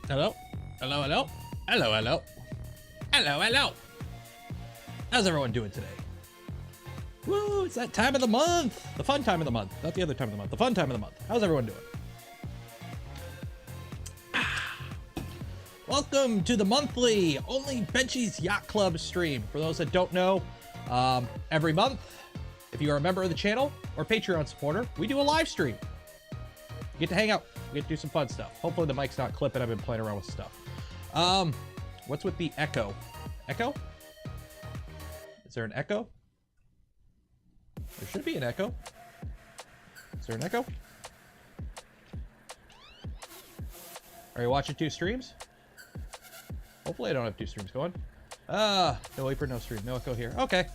Hello? Hello, hello? Hello, hello? Hello, hello? How's everyone doing today? Woo, it's that time of the month. The fun time of the month. Not the other time of the month. The fun time of the month. How's everyone doing? Welcome to the monthly OnlyBenchies Yacht Club stream. For those that don't know, every month, if you are a member of the channel or Patreon supporter, we do a live stream. You get to hang out. We get to do some fun stuff. Hopefully the mic's not clipping. I've been playing around with stuff. What's with the echo? Echo? Is there an echo? There should be an echo. Is there an echo? Are you watching two streams? Hopefully I don't have two streams going. No April, no stream, no echo here. Okay.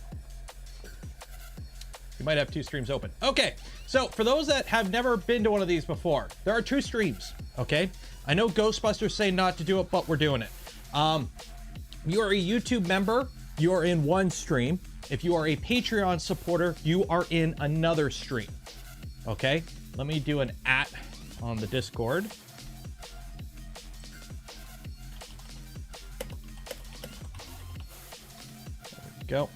You might have two streams open. Okay, so for those that have never been to one of these before, there are two streams, okay? I know Ghostbusters say not to do it, but we're doing it. You are a YouTube member, you are in one stream. If you are a Patreon supporter, you are in another stream, okay? Let me do an @ on the Discord. There we go.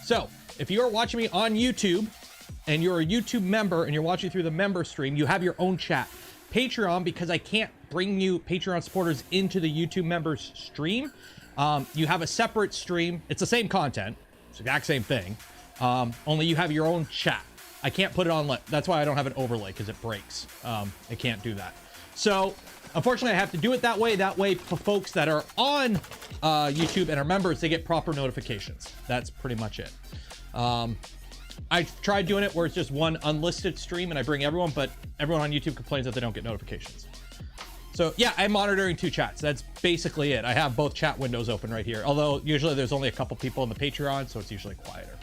So, if you are watching me on YouTube and you're a YouTube member and you're watching through the member stream, you have your own chat. Patreon, because I can't bring you Patreon supporters into the YouTube members stream, you have a separate stream. It's the same content. It's the exact same thing. Only you have your own chat. I can't put it on, that's why I don't have an overlay, because it breaks. I can't do that. So, unfortunately, I have to do it that way. That way, for folks that are on YouTube and are members, they get proper notifications. That's pretty much it. I tried doing it where it's just one unlisted stream and I bring everyone, but everyone on YouTube complains that they don't get notifications. So yeah, I'm monitoring two chats. That's basically it. I have both chat windows open right here. Although usually there's only a couple people in the Patreon, so it's usually quieter.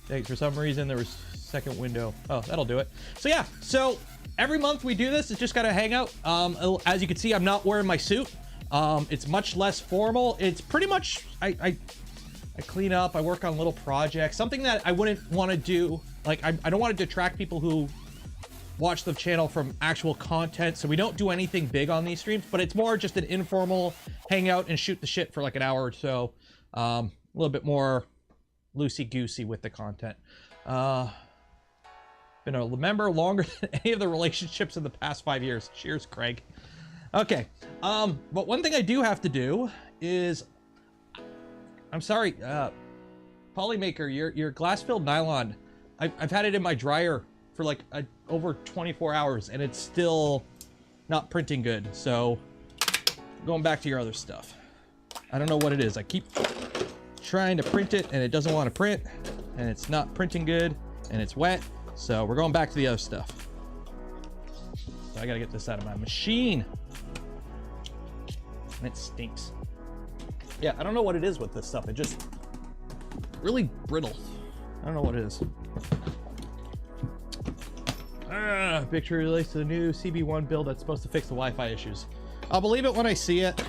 Thanks. For some reason there was second window. Oh, that'll do it. So yeah, so every month we do this. It's just gotta hang out. As you can see, I'm not wearing my suit. It's much less formal. It's pretty much, I clean up, I work on little projects, something that I wouldn't want to do. Like, I don't want to detract people who watch the channel from actual content, so we don't do anything big on these streams, but it's more just an informal hangout and shoot the shit for like an hour or so. A little bit more loosey-goosey with the content. Been a member longer than any of the relationships in the past 5 years. Cheers, Craig. Okay, but one thing I do have to do is, I'm sorry, Polymaker, your glass-filled nylon, I've had it in my dryer for like over 24 hours and it's still not printing good. So going back to your other stuff. I don't know what it is. I keep trying to print it and it doesn't want to print and it's not printing good and it's wet. So we're going back to the other stuff. So I gotta get this out of my machine. And it stinks. Yeah, I don't know what it is with this stuff. It just really brittle. I don't know what it is. Picture relates to the new CB1 build that's supposed to fix the Wi-Fi issues. I'll believe it when I see it.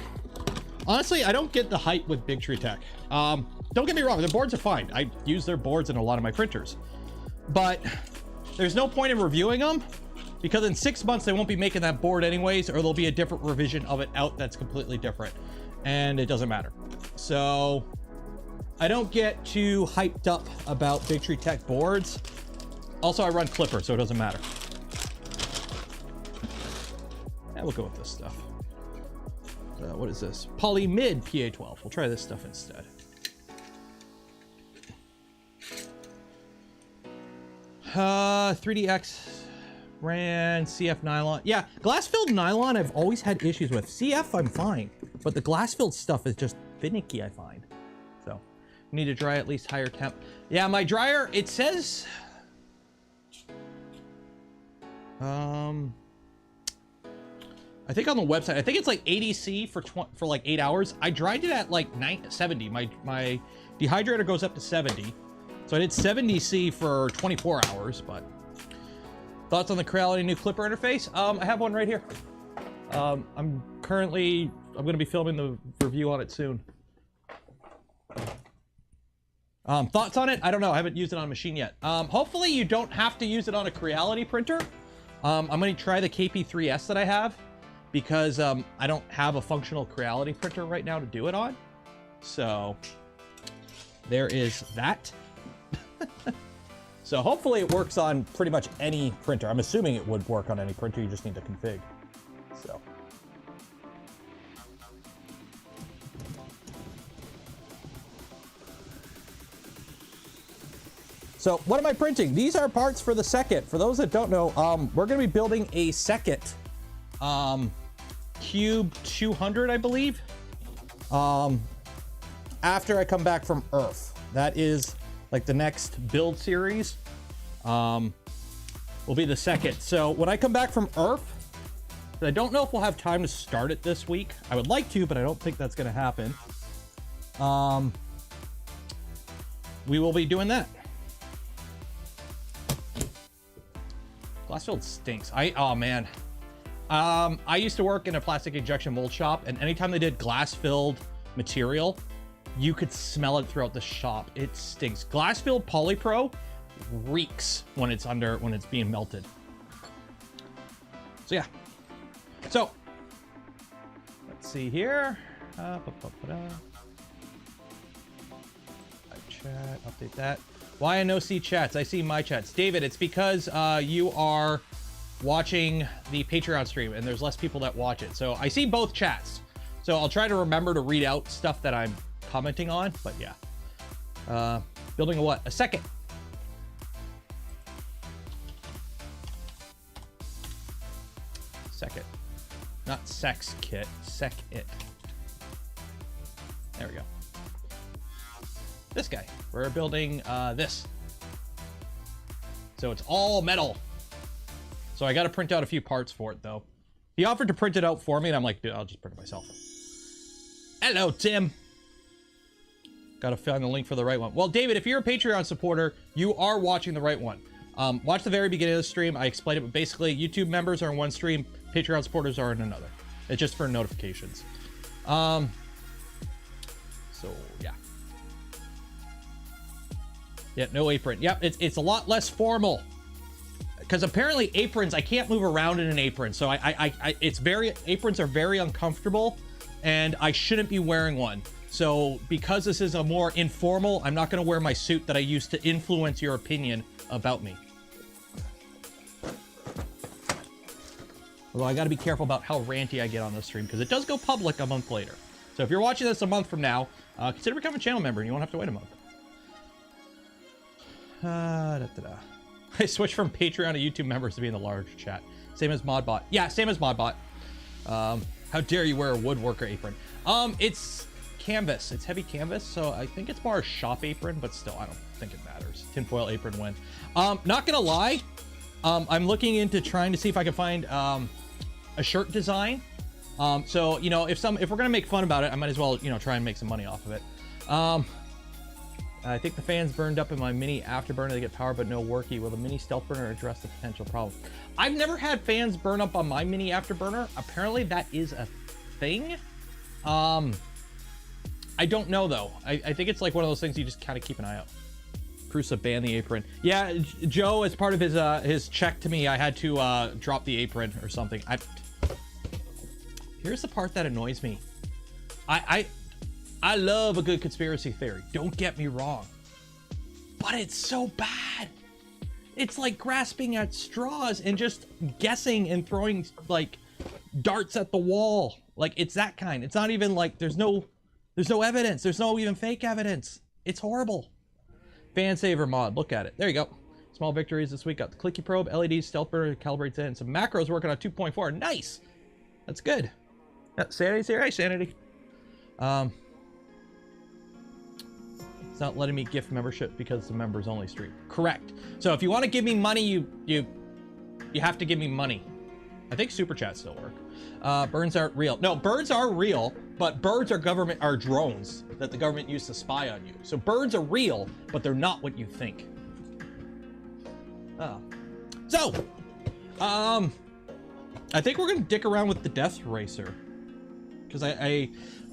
Honestly, I don't get the hype with Big Tree Tech. Don't get me wrong, their boards are fine. I use their boards in a lot of my printers. But there's no point in reviewing them because in 6 months they won't be making that board anyways, or there'll be a different revision of it out that's completely different. And it doesn't matter. So I don't get too hyped up about Big Tree Tech boards. Also, I run Clipper, so it doesn't matter. Yeah, we'll go with this stuff. What is this? Polymid PA12. We'll try this stuff instead. Uh, 3DX ran CF nylon. Yeah, glass-filled nylon I've always had issues with. CF I'm fine, but the glass-filled stuff is just finicky, I find. So, need to dry at least higher temp. Yeah, my dryer, it says... I think on the website, I think it's like 80C for like 8 hours. I dried it at like 70. My dehydrator goes up to 70. So I did 70C for 24 hours, but... Thoughts on the Creality new Clipper interface? I have one right here. I'm going to be filming the review on it soon. Thoughts on it? I don't know. I haven't used it on a machine yet. Hopefully you don't have to use it on a Creality printer. I'm gonna try the KP3S that I have because I don't have a functional Creality printer right now to do it on. So there is that. So hopefully it works on pretty much any printer. I'm assuming it would work on any printer. You just need to config. So what am I printing? These are parts for the second. For those that don't know, we're gonna be building a second Cube 200, I believe, after I come back from Earth. That is like the next build series, will be the second. So when I come back from Earth, I don't know if we'll have time to start it this week. I would like to, but I don't think that's gonna happen. We will be doing that. Glass filled stinks. Oh man. I used to work in a plastic injection mold shop, and anytime they did glass filled material, you could smell it throughout the shop. It stinks. Glass filled polypro reeks when it's being melted. So yeah. So let's see here. Chat, update that. Why I no see chats? I see my chats. David, it's because you are watching the Patreon stream and there's less people that watch it. So I see both chats. So I'll try to remember to read out stuff that I'm commenting on, but yeah. Building a what? A second. Second. Not sex kit, sec it. There we go. This guy. We're building this. So it's all metal. So I got to print out a few parts for it though. He offered to print it out for me and I'm like, dude, I'll just print it myself. Hello, Tim. Got to find the link for the right one. Well, David, if you're a Patreon supporter, you are watching the right one. Watch the very beginning of the stream. I explained it, but basically YouTube members are in one stream, Patreon supporters are in another. It's just for notifications. So yeah. Yeah, no apron. Yep, it's a lot less formal. Because apparently aprons, I can't move around in an apron. So aprons are very uncomfortable and I shouldn't be wearing one. So because this is a more informal, I'm not gonna wear my suit that I used to influence your opinion about me. Although I gotta be careful about how ranty I get on this stream because it does go public a month later. So if you're watching this a month from now, consider becoming a channel member and you won't have to wait a month. I switched from Patreon to YouTube members to be in the large chat. Same as Modbot. Yeah, same as Modbot. How dare you wear a woodworker apron? It's canvas. It's heavy canvas, so I think it's more a shop apron, but still, I don't think it matters. Tinfoil apron win. Not gonna lie, I'm looking into trying to see if I can find a shirt design. So you know, if we're gonna make fun about it, I might as well, you know, try and make some money off of it. I think the fans burned up in my mini afterburner. They get power, but no worky. Will the mini stealth burner address the potential problem? I've never had fans burn up on my mini afterburner. Apparently that is a thing. I don't know though. I think it's like one of those things you just kind of keep an eye out. Prusa banned the apron. Yeah, Joe, as part of his check to me, I had to drop the apron or something. Here's the part that annoys me. I love a good conspiracy theory. Don't get me wrong. But it's so bad. It's like grasping at straws and just guessing and throwing like darts at the wall. Like it's that kind. It's not even like there's no evidence. There's no even fake evidence. It's horrible. Fan saver mod. Look at it. There you go. Small victories this week. Got the clicky probe, LED, stealth burner, calibrates in, and some macros working on 2.4. Nice. That's good. Sanity's here. Hey, Sanity. It's not letting me gift membership because it's a members only stream. Correct. So if you want to give me money, you have to give me money. I think super chats still work. Birds aren't real. No, birds are real, but birds are drones that the government used to spy on you. So birds are real, but they're not what you think. Oh. So, I think we're gonna dick around with the Death Racer. Because I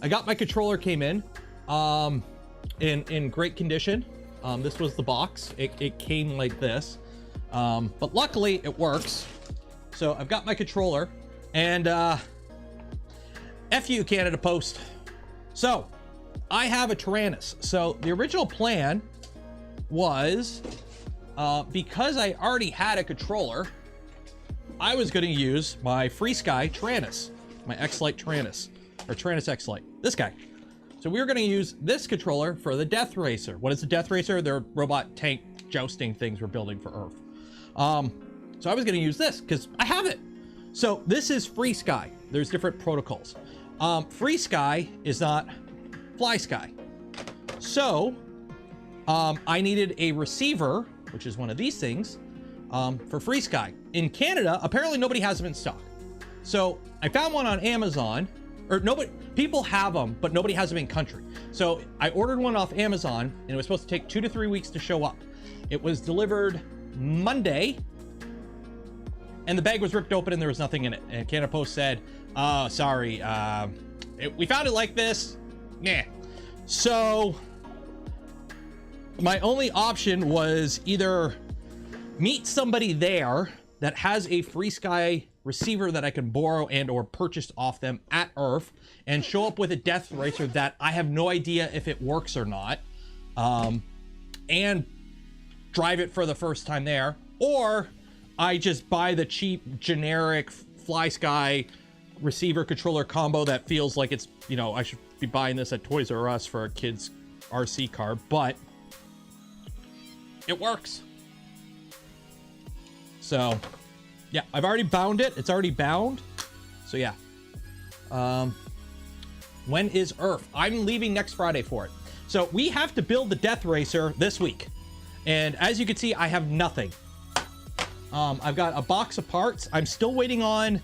got my controller came in great condition. This was the box. It came like this. But luckily it works. So I've got my controller, and F you, Canada Post. So I have a Tyrannus. So the original plan was, because I already had a controller, I was going to use my FreeSky Tyrannus, my X-Lite Tyrannus, or Tyrannus X-Lite, this guy. So we were going to use this controller for the Death Racer. What is the Death Racer? They're robot tank jousting things we're building for Earth. So I was going to use this because I have it. So this is FreeSky. There's different protocols. FreeSky is not FlySky. So I needed a receiver, which is one of these things, for FreeSky. In Canada, apparently nobody has them in stock. So I found one on Amazon, or people have them, but nobody has them in country. So I ordered one off Amazon, and it was supposed to take 2 to 3 weeks to show up. It was delivered Monday, and the bag was ripped open and there was nothing in it. And Canada Post said, oh, sorry, we found it like this. Nah. So my only option was either meet somebody there that has a FreeSky receiver that I can borrow and or purchase off them at Earth, and show up with a Death Racer that I have no idea if it works or not, and drive it for the first time there, or I just buy the cheap generic FlySky receiver controller combo that feels like it's, you know, I should be buying this at Toys R Us for a kid's RC car, but it works. So yeah, I've already bound it. It's already bound. So yeah. When is Earth? I'm leaving next Friday for it. So we have to build the Death Racer this week. And as you can see, I have nothing. I've got a box of parts. I'm still waiting on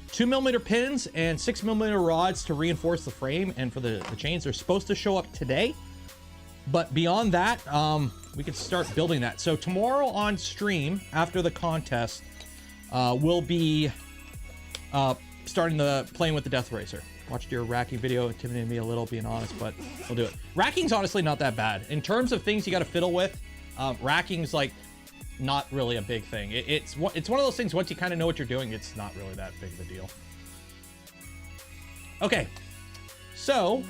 2mm pins and 6mm rods to reinforce the frame. And for the chains, they're supposed to show up today. But beyond that, we can start building that. So tomorrow on stream, after the contest, we'll be starting playing with the Death Racer. Watched your racking video, intimidated me a little, being honest, but we'll do it. Racking's honestly not that bad. In terms of things you got to fiddle with, racking's like not really a big thing. It's one of those things, once you kind of know what you're doing, it's not really that big of a deal. Okay, so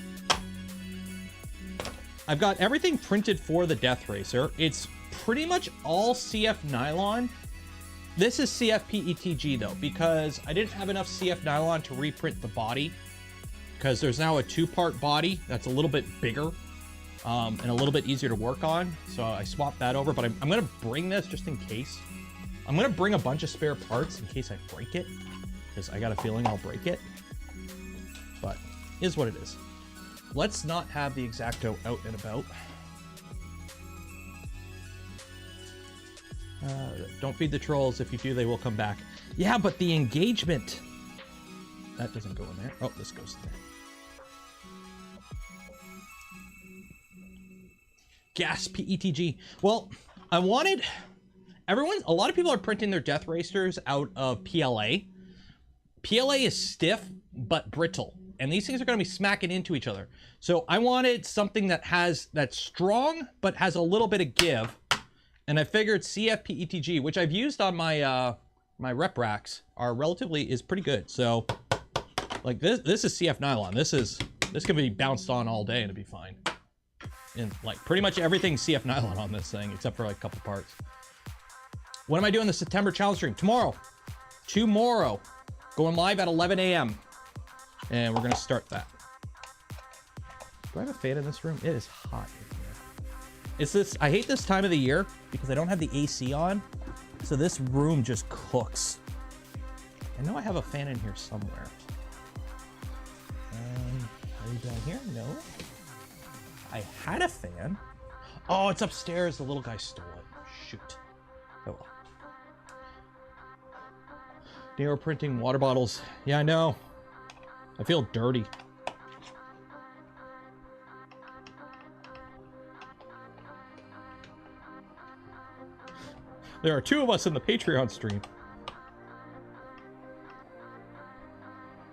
I've got everything printed for the Death Racer. It's pretty much all CF nylon. This is CF PETG though, because I didn't have enough CF nylon to reprint the body, because there's now a 2-part body that's a little bit bigger and a little bit easier to work on. So I swapped that over, but I'm going to bring this just in case. I'm going to bring a bunch of spare parts in case I break it, because I got a feeling I'll break it. But it is what it is. Let's not have the X-Acto out and about. Don't feed the trolls. If you do, they will come back. Yeah, but the engagement, that doesn't go in there. Oh, this goes in there. Gas PETG. Well, I wanted a lot of people are printing their Death Racers out of PLA. PLA is stiff but brittle, and these things are going to be smacking into each other. So I wanted something that's strong but has a little bit of give. And I figured CF PETG, which I've used on my my rep racks, is pretty good. So like this is CF nylon. This can be bounced on all day and it'd be fine. And like pretty much everything CF nylon on this thing, except for like a couple parts. When am I doing the September challenge stream? Tomorrow. Going live at 11 a.m. And we're gonna start that. Do I have a fan in this room? It is hot in here. I hate this time of the year because I don't have the AC on. So this room just cooks. I know I have a fan in here somewhere. Are you down here? No. I had a fan. Oh, it's upstairs. The little guy stole it. Shoot. Oh well. Nero printing water bottles. Yeah, I know. I feel dirty. There are 2 of us in the Patreon stream.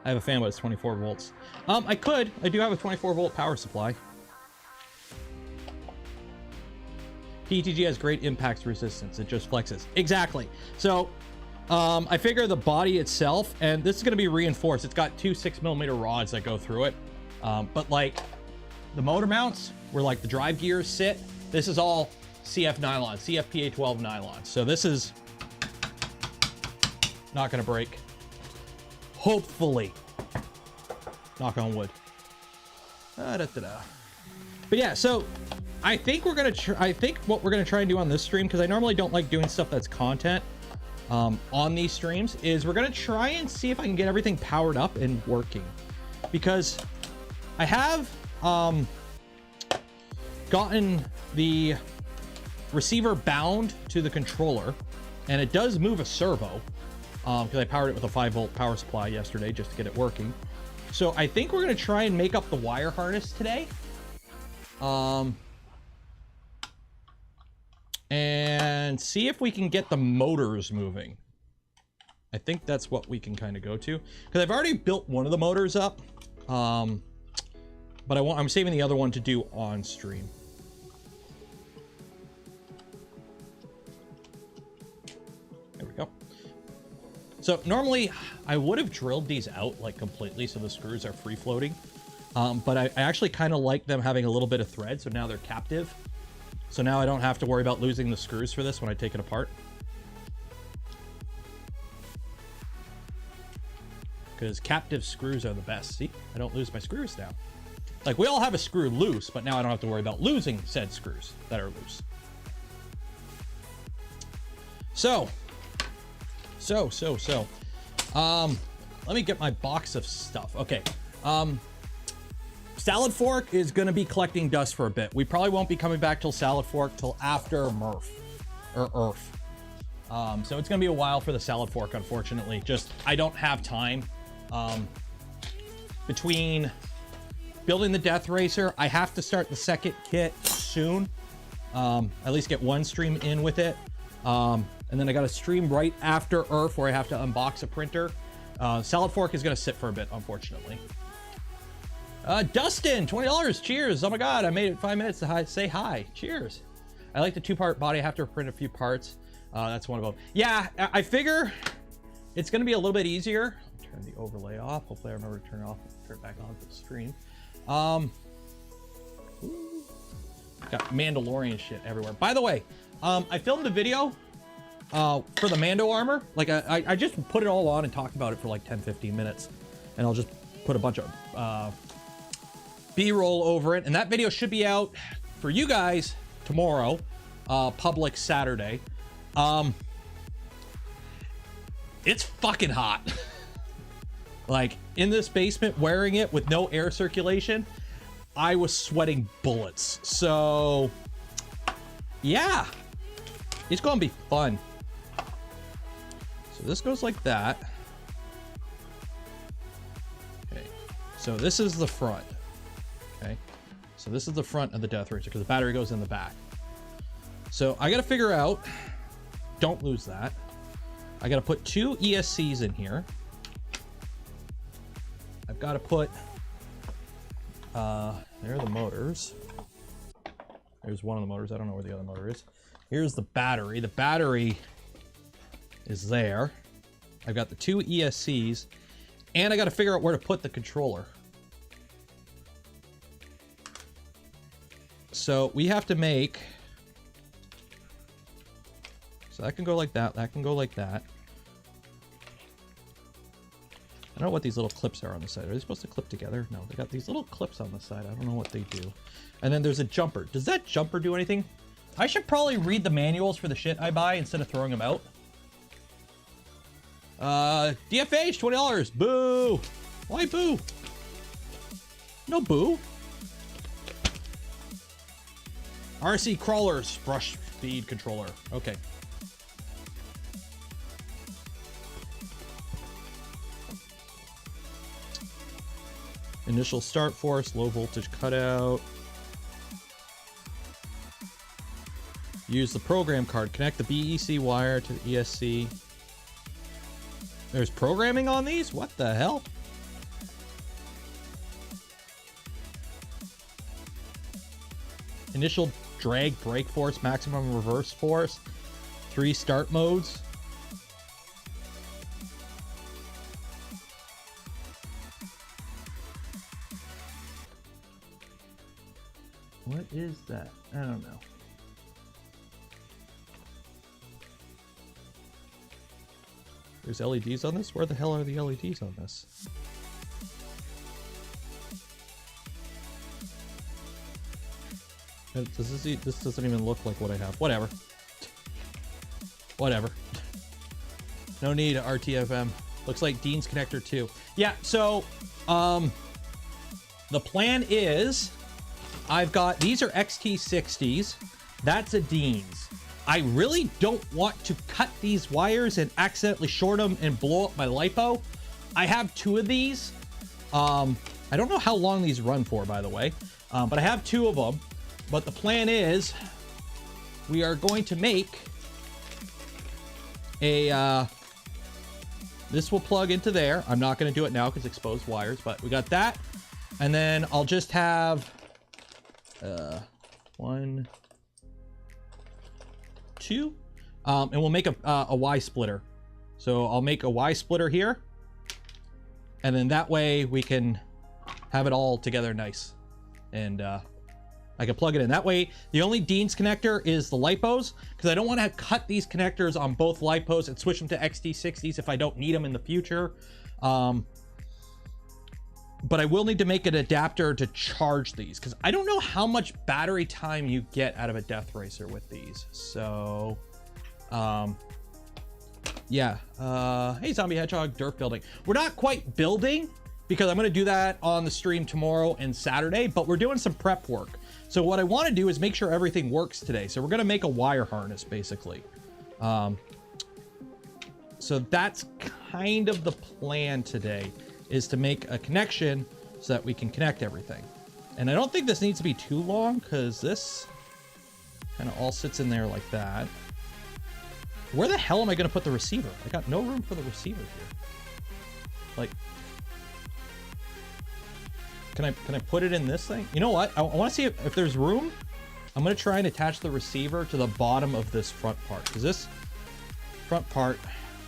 I have a fan, but it's 24 volts. I do have a 24 volt power supply. PETG has great impact resistance. It just flexes. Exactly. So, I figure the body itself, and this is going to be reinforced. It's got two 6mm rods that go through it. But like the motor mounts where like the drive gears sit, this is all CF nylon, CFPA 12 nylon. So this is not going to break. Hopefully. Knock on wood. But yeah, so I think we're going to, I think what we're going to try and do on this stream, because I normally don't like doing stuff that's content on these streams, is we're going to try and see if I can get everything powered up and working. Because I have gotten the receiver bound to the controller, and it does move a servo, because I powered it with a 5-volt power supply yesterday just to get it working. So I think we're going to try and make up the wire harness today. And see if we can get the motors moving. I think that's what we can kind of go to, because I've already built one of the motors up, but I'm saving the other one to do on stream. There we go. So normally I would have drilled these out like completely so the screws are free floating, but I actually kind of like them having a little bit of thread, so now they're captive. So now I don't have to worry about losing the screws for this when I take it apart. Because captive screws are the best. See, I don't lose my screws now. Like, we all have a screw loose, but now I don't have to worry about losing said screws that are loose. So. Let me get my box of stuff. Okay. Salad fork is going to be collecting dust for a bit. We probably won't be coming back till salad fork till after Murph or Earth. So it's going to be a while for the salad fork, unfortunately. Just, I don't have time. Between building the Death Racer, I have to start the second kit soon. At least get one stream in with it. And then I got a stream right after Earth where I have to unbox a printer. Salad fork is going to sit for a bit, unfortunately. Dustin, $20. Cheers. Oh my God, I made it 5 minutes to say hi. Cheers. I like the 2-part body. I have to print a few parts. That's one of them. Yeah, I figure it's going to be a little bit easier. I'll turn the overlay off. Hopefully I remember to turn it off and turn it back on for the stream. Got Mandalorian shit everywhere. By the way, I filmed a video for the Mando armor. Like I just put it all on and talked about it for like 10-15 minutes, and I'll just put a bunch of B-roll over it, and that video should be out for you guys tomorrow, public Saturday. It's fucking hot. Like, in this basement wearing it with no air circulation, I was sweating bullets. So yeah, it's gonna be fun. So this goes like that. Okay, so this is the front. Okay, so this is the front of the Death Racer because the battery goes in the back. So I gotta figure out, don't lose that. I gotta put 2 ESCs in here. I've got to put, there are the motors. There's one of the motors. I don't know where the other motor is. Here's the battery. The battery is there. I've got the 2 ESCs, and I got to figure out where to put the controller. So we have to make, so that can go like that. That can go like that. I don't know what these little clips are on the side. Are they supposed to clip together? No, they got these little clips on the side. I don't know what they do. And then there's a jumper. Does that jumper do anything? I should probably read the manuals for the shit I buy instead of throwing them out. DFH, $20. Boo! Why boo? No boo. RC crawlers, brush speed controller. Okay. Initial start force, low voltage cutout. Use the program card. Connect the BEC wire to the ESC. There's programming on these? What the hell? Initial drag brake force, maximum reverse force. 3 start modes. What is that? I don't know. There's LEDs on this? Where the hell are the LEDs on this? This doesn't even look like what I have. Whatever. Whatever. No need, RTFM. Looks like Dean's connector too. Yeah, so the plan is I've got, these are XT60s. That's a Dean's. I really don't want to cut these wires and accidentally short them and blow up my LiPo. I have 2 of these. I don't know how long these run for, by the way, but I have 2 of them. But the plan is we are going to make a, this will plug into there. I'm not going to do it now because exposed wires, but we got that. And then I'll just have 1, 2, and we'll make a Y splitter. So I'll make a Y splitter here, and then that way we can have it all together nice. And I can plug it in. That way, the only Dean's connector is the LiPos, because I don't want to cut these connectors on both LiPos and switch them to XT60s if I don't need them in the future. But I will need to make an adapter to charge these, because I don't know how much battery time you get out of a Death Racer with these. So, yeah. Hey, Zombie Hedgehog, dirt building. We're not quite building, because I'm going to do that on the stream tomorrow and Saturday, but we're doing some prep work. So what I want to do is make sure everything works today. So we're going to make a wire harness, basically. So that's kind of the plan today, is to make a connection so that we can connect everything. And I don't think this needs to be too long, because this kind of all sits in there like that. Where the hell am I going to put the receiver? I got no room for the receiver here. Like, can I put it in this thing? You know what? I want to see if there's room. I'm going to try and attach the receiver to the bottom of this front part, because this front part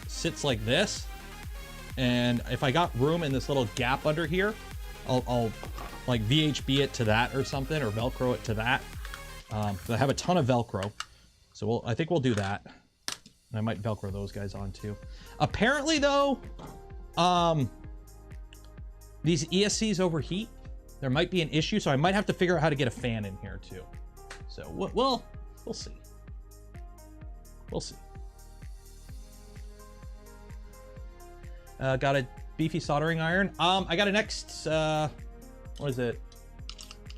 sits like this. And if I got room in this little gap under here, I'll like VHB it to that or something, or Velcro it to that. I have a ton of Velcro, so I think we'll do that. And I might Velcro those guys on too. Apparently though, these ESCs overheat. There might be an issue, so I might have to figure out how to get a fan in here too. So we'll see. We'll see. Got a beefy soldering iron. I got a next, what is it?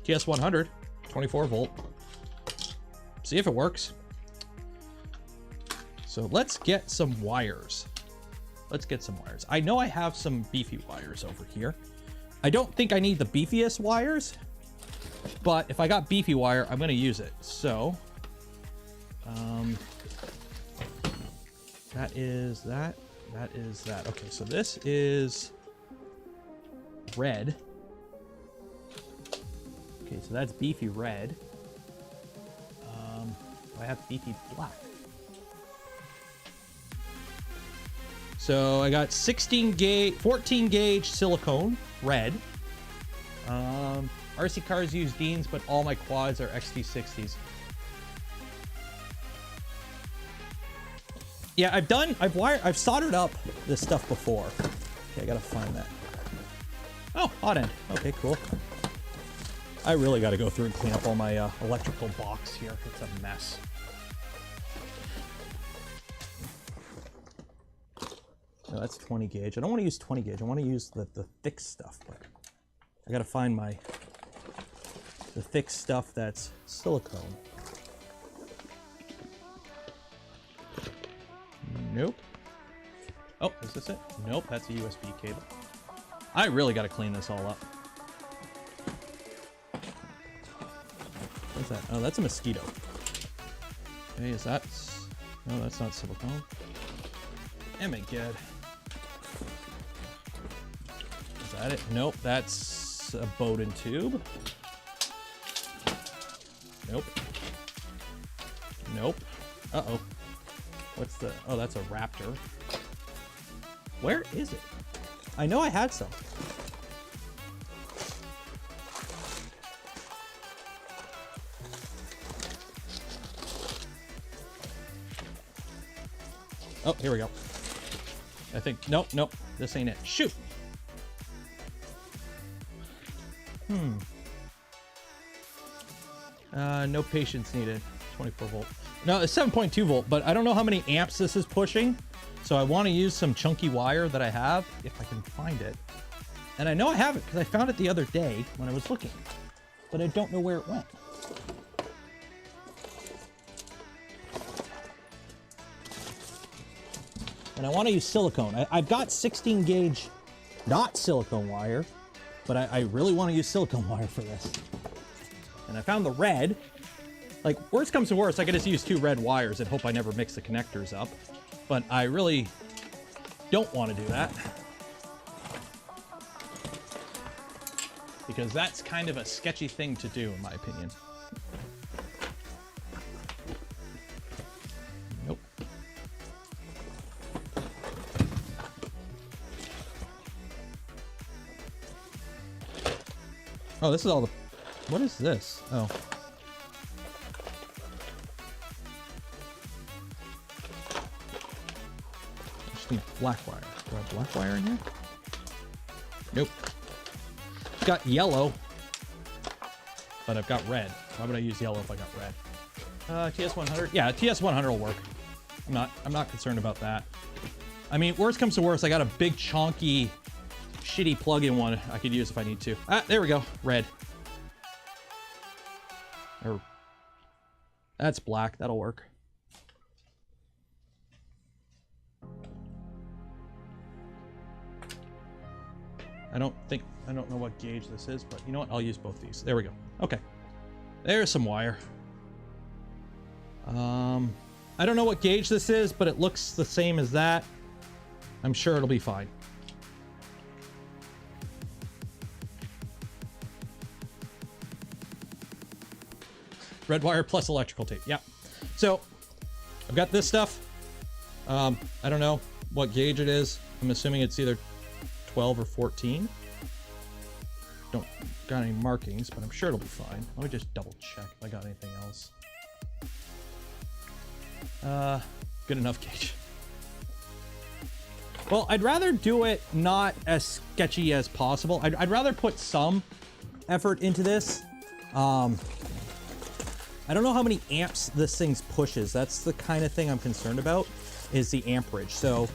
TS100, 24 volt. See if it works. So let's get some wires. Let's get some wires. I know I have some beefy wires over here. I don't think I need the beefiest wires, but if I got beefy wire, I'm going to use it. So, that is that. That is that. Okay, so this is red. Okay, so that's beefy red. I have beefy black. So I got 16 gauge, 14 gauge silicone, red. RC cars use Dean's, but all my quads are XT60s. Yeah, I've soldered up this stuff before. Okay, I gotta find that. Oh, hot end. Okay, cool. I really gotta go through and clean up all my electrical box here. It's a mess. No, that's 20 gauge. I don't want to use 20 gauge. I want to use the thick stuff, but I gotta find the thick stuff that's silicone. Nope. Oh, is this it? Nope, that's a USB cable. I really got to clean this all up. What's that? Oh, that's a mosquito. Okay, is that... No, that's not silicone. Oh my god. Is that it? Nope, that's a Bowden tube. Nope. Nope. Uh-oh. What's the... Oh, that's a Raptor. Where is it? I know I had some. Oh, here we go. I think, nope, this ain't it. Shoot. No patience needed. 24 volt. No, it's 7.2 volt, but I don't know how many amps this is pushing. So I want to use some chunky wire that I have, if I can find it. And I know I have it because I found it the other day when I was looking, but I don't know where it went. And I want to use silicone. I've got 16 gauge, not silicone wire, but I really want to use silicone wire for this. And I found the red. Like, worst comes to worst, I could just use 2 red wires and hope I never mix the connectors up. But I really don't want to do that, because that's kind of a sketchy thing to do, in my opinion. Nope. Oh, this is all the... What is this? Oh. Need black wire. Do I have black wire in here? Nope. It's got yellow, but I've got red. Why would I use yellow if I got red? TS100. Yeah, TS100 will work. I'm not concerned about that. I mean, worst comes to worst, I got a big chonky, shitty plug-in one I could use if I need to. Ah, there we go. Red. Or that's black. That'll work. I don't know what gauge this is, but you know what? I'll use both these. There we go. Okay. There's some wire. I don't know what gauge this is, but it looks the same as that. I'm sure it'll be fine. Red wire plus electrical tape. Yeah. So I've got this stuff. I don't know what gauge it is. I'm assuming it's either 12 or 14. Don't got any markings, but I'm sure it'll be fine. Let me just double check if I got anything else. Good enough gauge. Well, I'd rather do it not as sketchy as possible. I'd rather put some effort into this. I don't know how many amps this thing pushes. That's the kind of thing I'm concerned about, is the amperage. So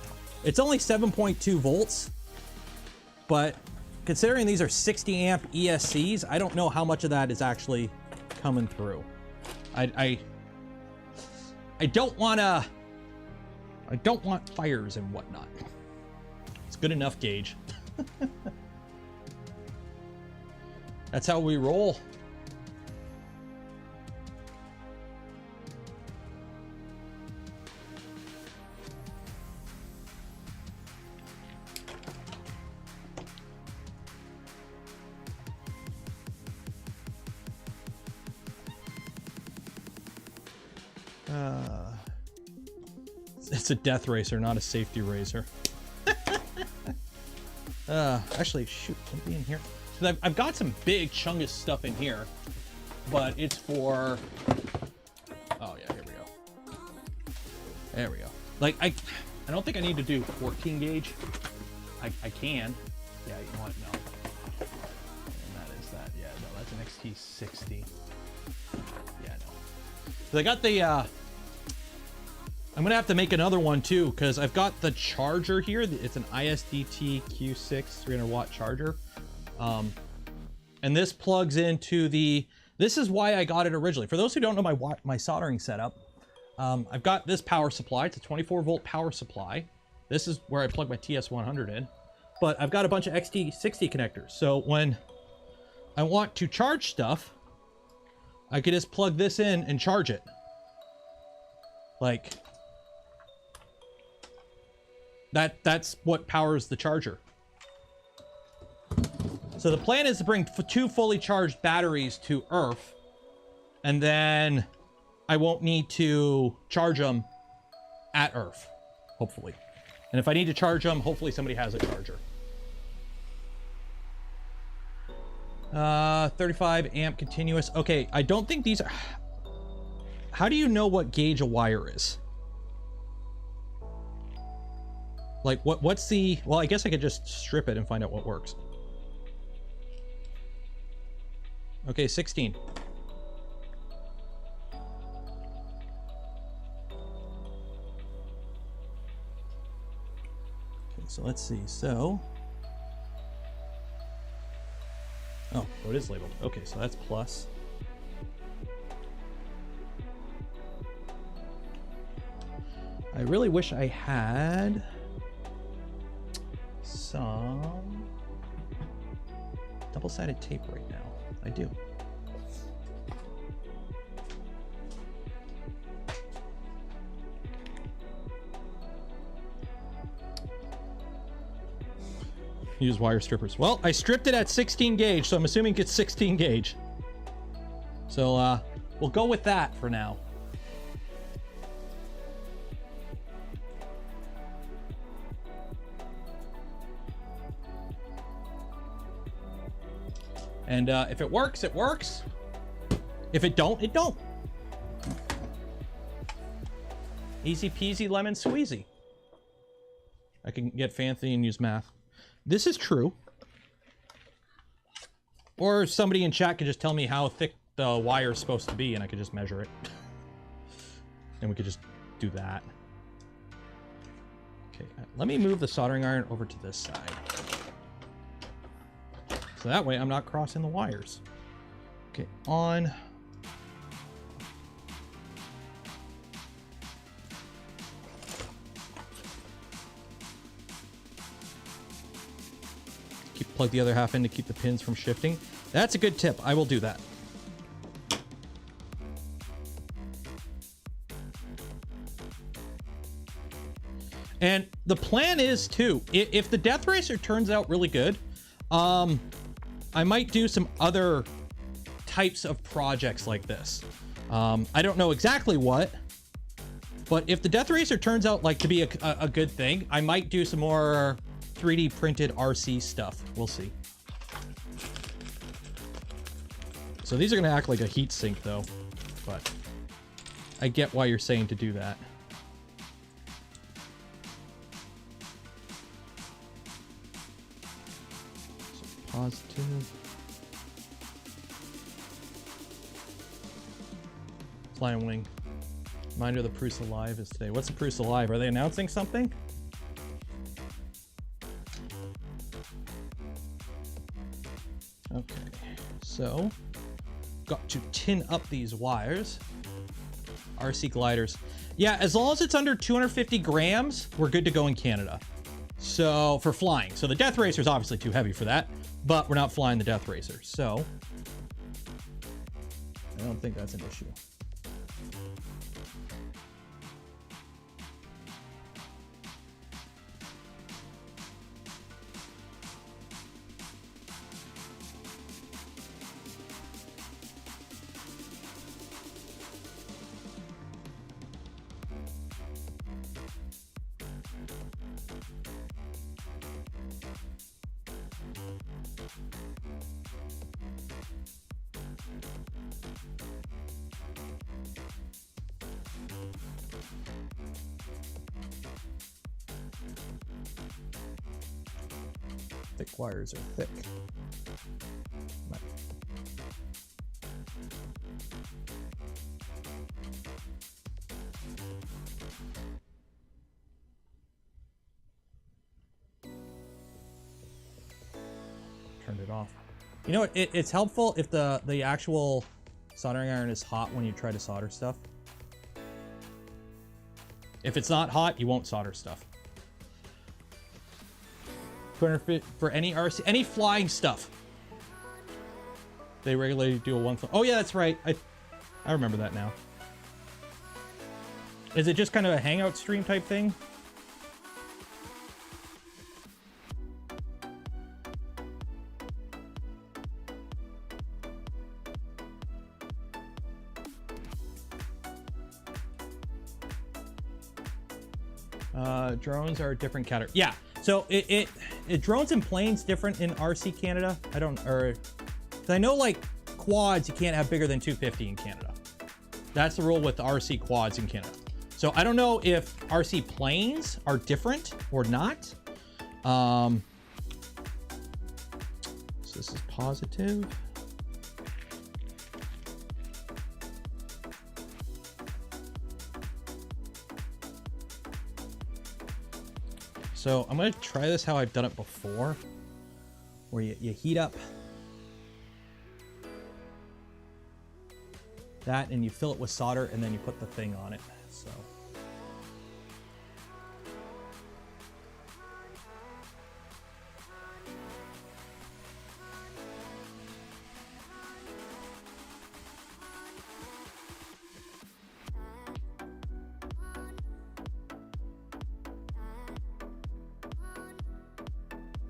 it's only 7.2 volts, but considering these are 60 amp ESCs, I don't know how much of that is actually coming through. I don't want fires and whatnot. It's good enough gauge. That's how we roll. It's a death racer, not a safety razor. Actually, shoot, can it be in here? So I've got some big chungus stuff in here, but it's for... Oh yeah, here we go. There we go. Like, I don't think I need to do 14 gauge. I can. Yeah, you know what? No. And that is that. Yeah, no, that's an XT60. Yeah, no. So I got the... I'm gonna have to make another one too, because I've got the charger here. It's an ISDT Q6 300 watt charger. And this plugs into the, this is why I got it originally. For those who don't know my soldering setup, I've got this power supply. It's a 24 volt power supply. This is where I plug my TS100 in, but I've got a bunch of XT60 connectors. So when I want to charge stuff, I could just plug this in and charge it. Like, that's what powers the charger. So the plan is to bring 2 fully charged batteries to Earth, and then I won't need to charge them at Earth, hopefully. And if I need to charge them, hopefully somebody has a charger. 35 amp continuous. Okay, I don't think these are... How do you know what gauge a wire is? Like what's the, well, I guess I could just strip it and find out what works. Okay, 16. Okay, so let's see. So, oh, it is labeled. Okay, so that's plus. I really wish I had some double-sided tape right now. I do. Use wire strippers. Well, I stripped it at 16 gauge, so I'm assuming it's 16 gauge. So we'll go with that for now. And if it works, it works. If it don't, it don't. Easy peasy lemon squeezy. I can get fancy and use math. This is true. Or somebody in chat could just tell me how thick the wire is supposed to be and I could just measure it. And we could just do that. Okay, let me move the soldering iron over to this side. So that way I'm not crossing the wires. Okay, on. Plug the other half in to keep the pins from shifting. That's a good tip. I will do that. And the plan is too, if the Death Racer turns out really good, I might do some other types of projects like this. I don't know exactly what, but if the Death Racer turns out like to be a good thing, I might do some more 3D printed RC stuff. We'll see. So these are going to act like a heat sink though, but I get why you're saying to do that. So positive. Flying wing. Reminder the Prusa Live is today. What's the Prusa Live? Are they announcing something? Okay, so got to tin up these wires. RC gliders. Yeah, as long as it's under 250 grams, we're good to go in Canada. So for flying. So the Death Racer is obviously too heavy for that, but we're not flying the Death Racer. So I don't think that's an issue. Thick wires are thick. Right. Turned it off. You know, it's helpful if the actual soldering iron is hot when you try to solder stuff. If it's not hot, you won't solder stuff. For any RC, any flying stuff, they regularly do a one. Oh yeah, that's right. I remember that now. Is it just kind of a hangout stream type thing? Drones are a different category. Yeah. So it drones and planes different in RC Canada. I know like quads you can't have bigger than 250 in Canada. That's the rule with the RC quads in Canada. So I don't know if RC planes are different or not. So this is positive. So I'm gonna try this how I've done it before, where you heat up that and you fill it with solder and then you put the thing on it. So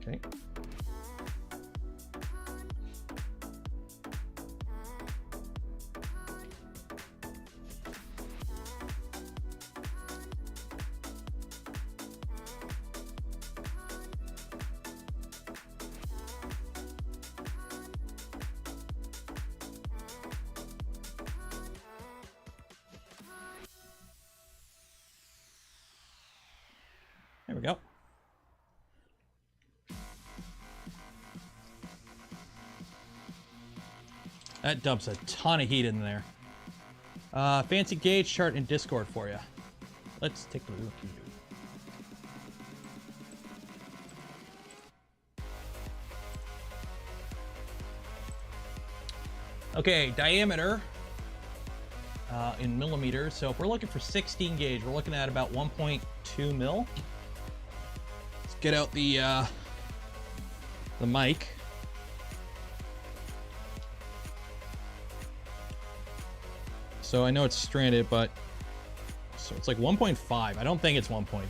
okay. There we go. That dumps a ton of heat in there. Fancy gauge chart in Discord for you. Let's take a look. Okay, diameter in millimeters. So if we're looking for 16 gauge, we're looking at about 1.2 mil. Let's get out the mic. So I know it's stranded, but so it's like 1.5. I don't think it's 1.5.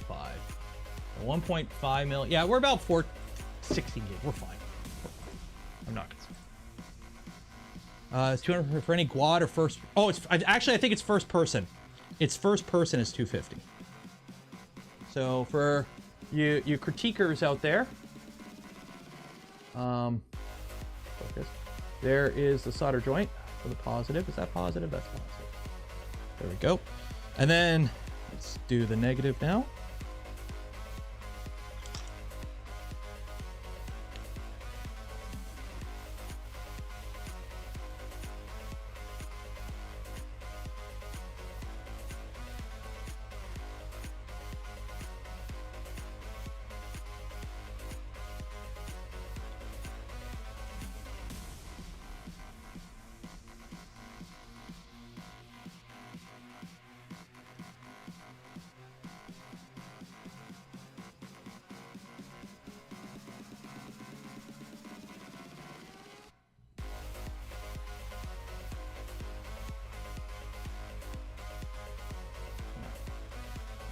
1.5 mil. Yeah, we're about 16 gauge. We're fine. I'm not concerned. It's 200 for any quad or first. Oh, it's actually I think it's first person. It's first person is 250. So for you critiquers out there, focus. There is the solder joint for the positive. Is that positive? That's positive. There we go. And then let's do the negative now.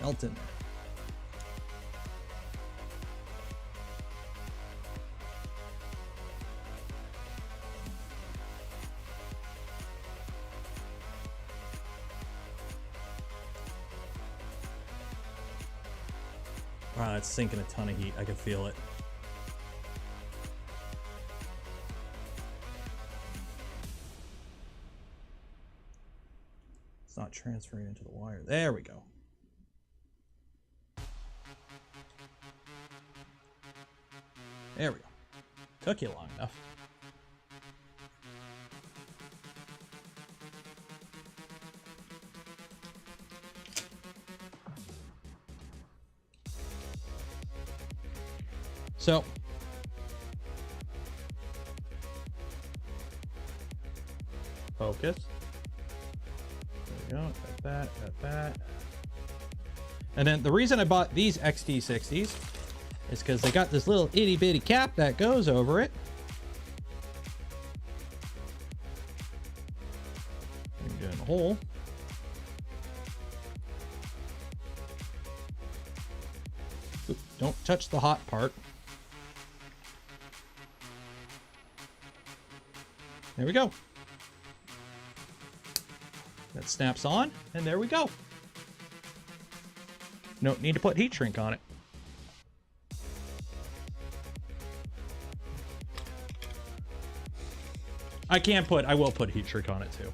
Melt in there. Wow, it's sinking a ton of heat. I can feel it. It's not transferring into the wire. There we go. There we go. Took you long enough. So, focus. There we go. Got that, got that. And then the reason I bought these XT60s is because they got this little itty bitty cap that goes over it. Get in the hole. Oop, don't touch the hot part. There we go. That snaps on, and there we go. No need to put heat shrink on it. I will put heat shrink on it too.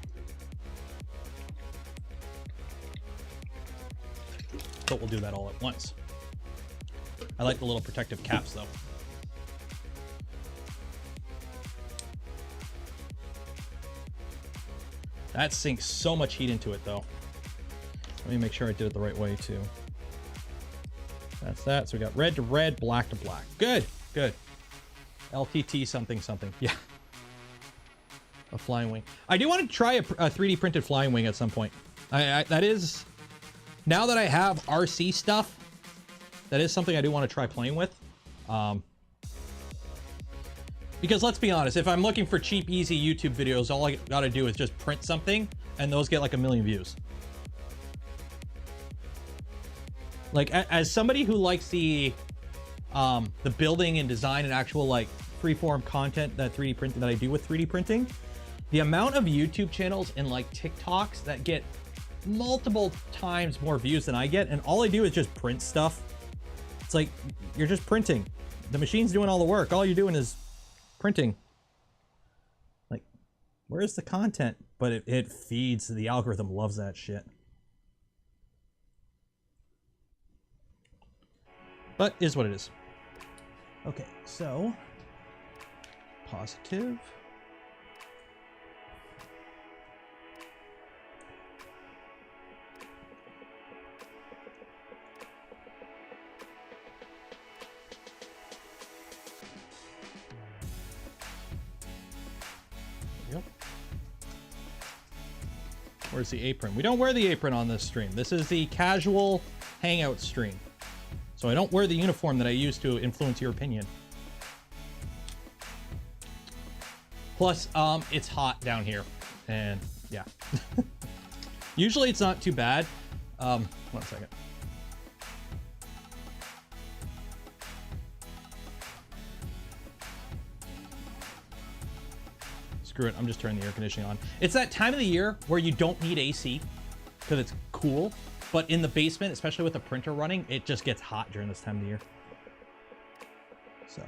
but we'll do that all at once. I like the little protective caps though. That sinks so much heat into it though. Let me make sure I did it the right way too. That's that. So we got red to red, black to black. Good, good. LTT something something. Yeah. A flying wing. I do want to try a 3D printed flying wing at some point. That is, now that I have RC stuff, that is something I do want to try playing with. Because let's be honest, if I'm looking for cheap, easy YouTube videos, all I gotta do is just print something and those get like 1 million views. Like as somebody who likes the building and design and actual like freeform content that 3D printing that I do with 3D printing, the amount of YouTube channels and like TikToks that get multiple times more views than I get, and all I do is just print stuff. It's like, you're just printing. The machine's doing all the work. All you're doing is printing. Like, where's the content? But it feeds, the algorithm loves that shit. But is what it is. Okay, so positive. Yep. Where's the apron? We don't wear the apron on this stream. This is the casual hangout stream. So I don't wear the uniform that I use to influence your opinion. Plus, it's hot down here, and yeah. Usually it's not too bad. 1 second. Screw it, I'm just turning the air conditioning on. It's that time of the year where you don't need AC because it's cool. But in the basement, especially with the printer running, it just gets hot during this time of the year. So.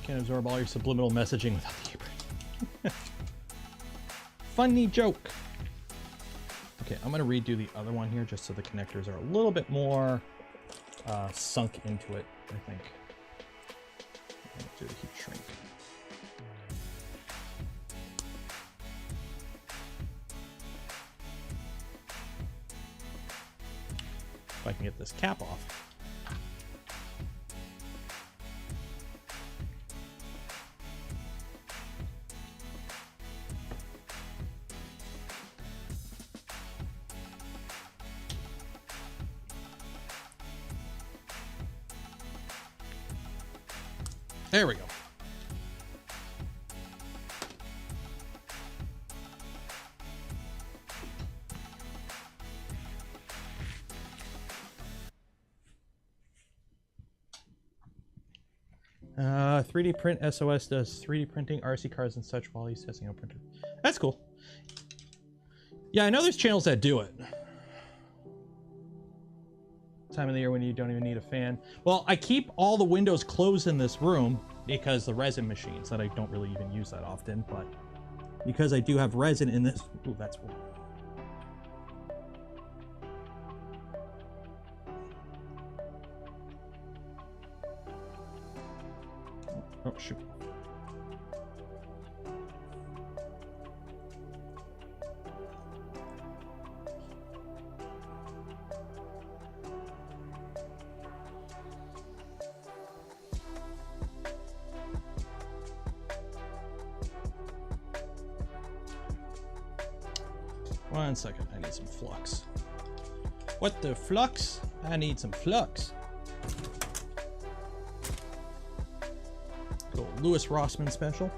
Can't absorb all your subliminal messaging without the apron. Funny joke. Okay, I'm gonna redo the other one here just so the connectors are a little bit more sunk into it, I think. Let's do the heat shrink. If I can get this cap off. There we go. Uh, 3D Print SOS does 3D printing RC cars and such while he's testing out printer. That's cool. Yeah, I know there's channels that do it. Time of the year when you don't even need a fan. Well, I keep all the windows closed in this room because the resin machines that I don't really even use that often, but because I do have resin in this. Ooh, that's cool. Oh, shoot. One second, I need some flux. What the flux? I need some flux. Good old Louis Rossman special.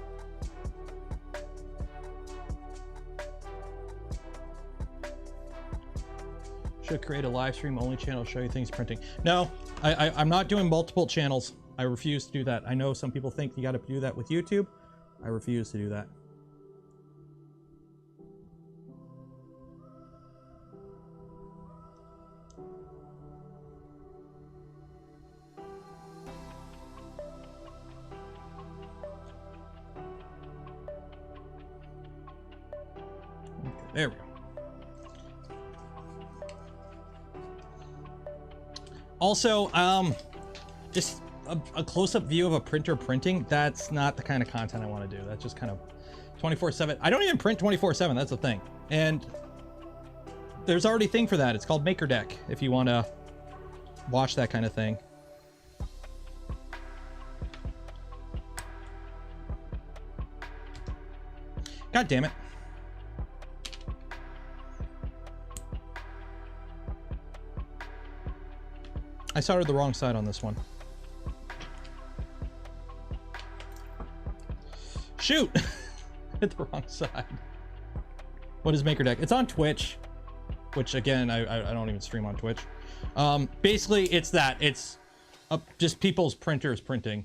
Should create a live stream only channel, show you things printing. No, I'm not doing multiple channels. I refuse to do that. I know some people think you got to do that with YouTube. I refuse to do that. Okay, there we go. Also, just a close-up view of a printer printing, that's not the kind of content I want to do. That's just kind of 24/7. I don't even print 24/7, that's the thing. And there's already a thing for that. It's called MakerDeck, if you want to watch that kind of thing. God damn it. I soldered the wrong side on this one. Shoot! Hit the wrong side. What is MakerDeck? It's on Twitch, which again, I don't even stream on Twitch. Basically, it's that. It's just people's printers printing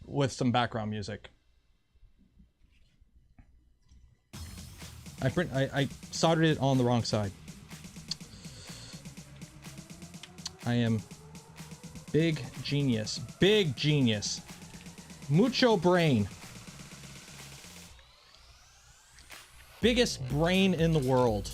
with some background music. I soldered it on the wrong side. I am big genius. Big genius. Mucho brain. Biggest brain in the world.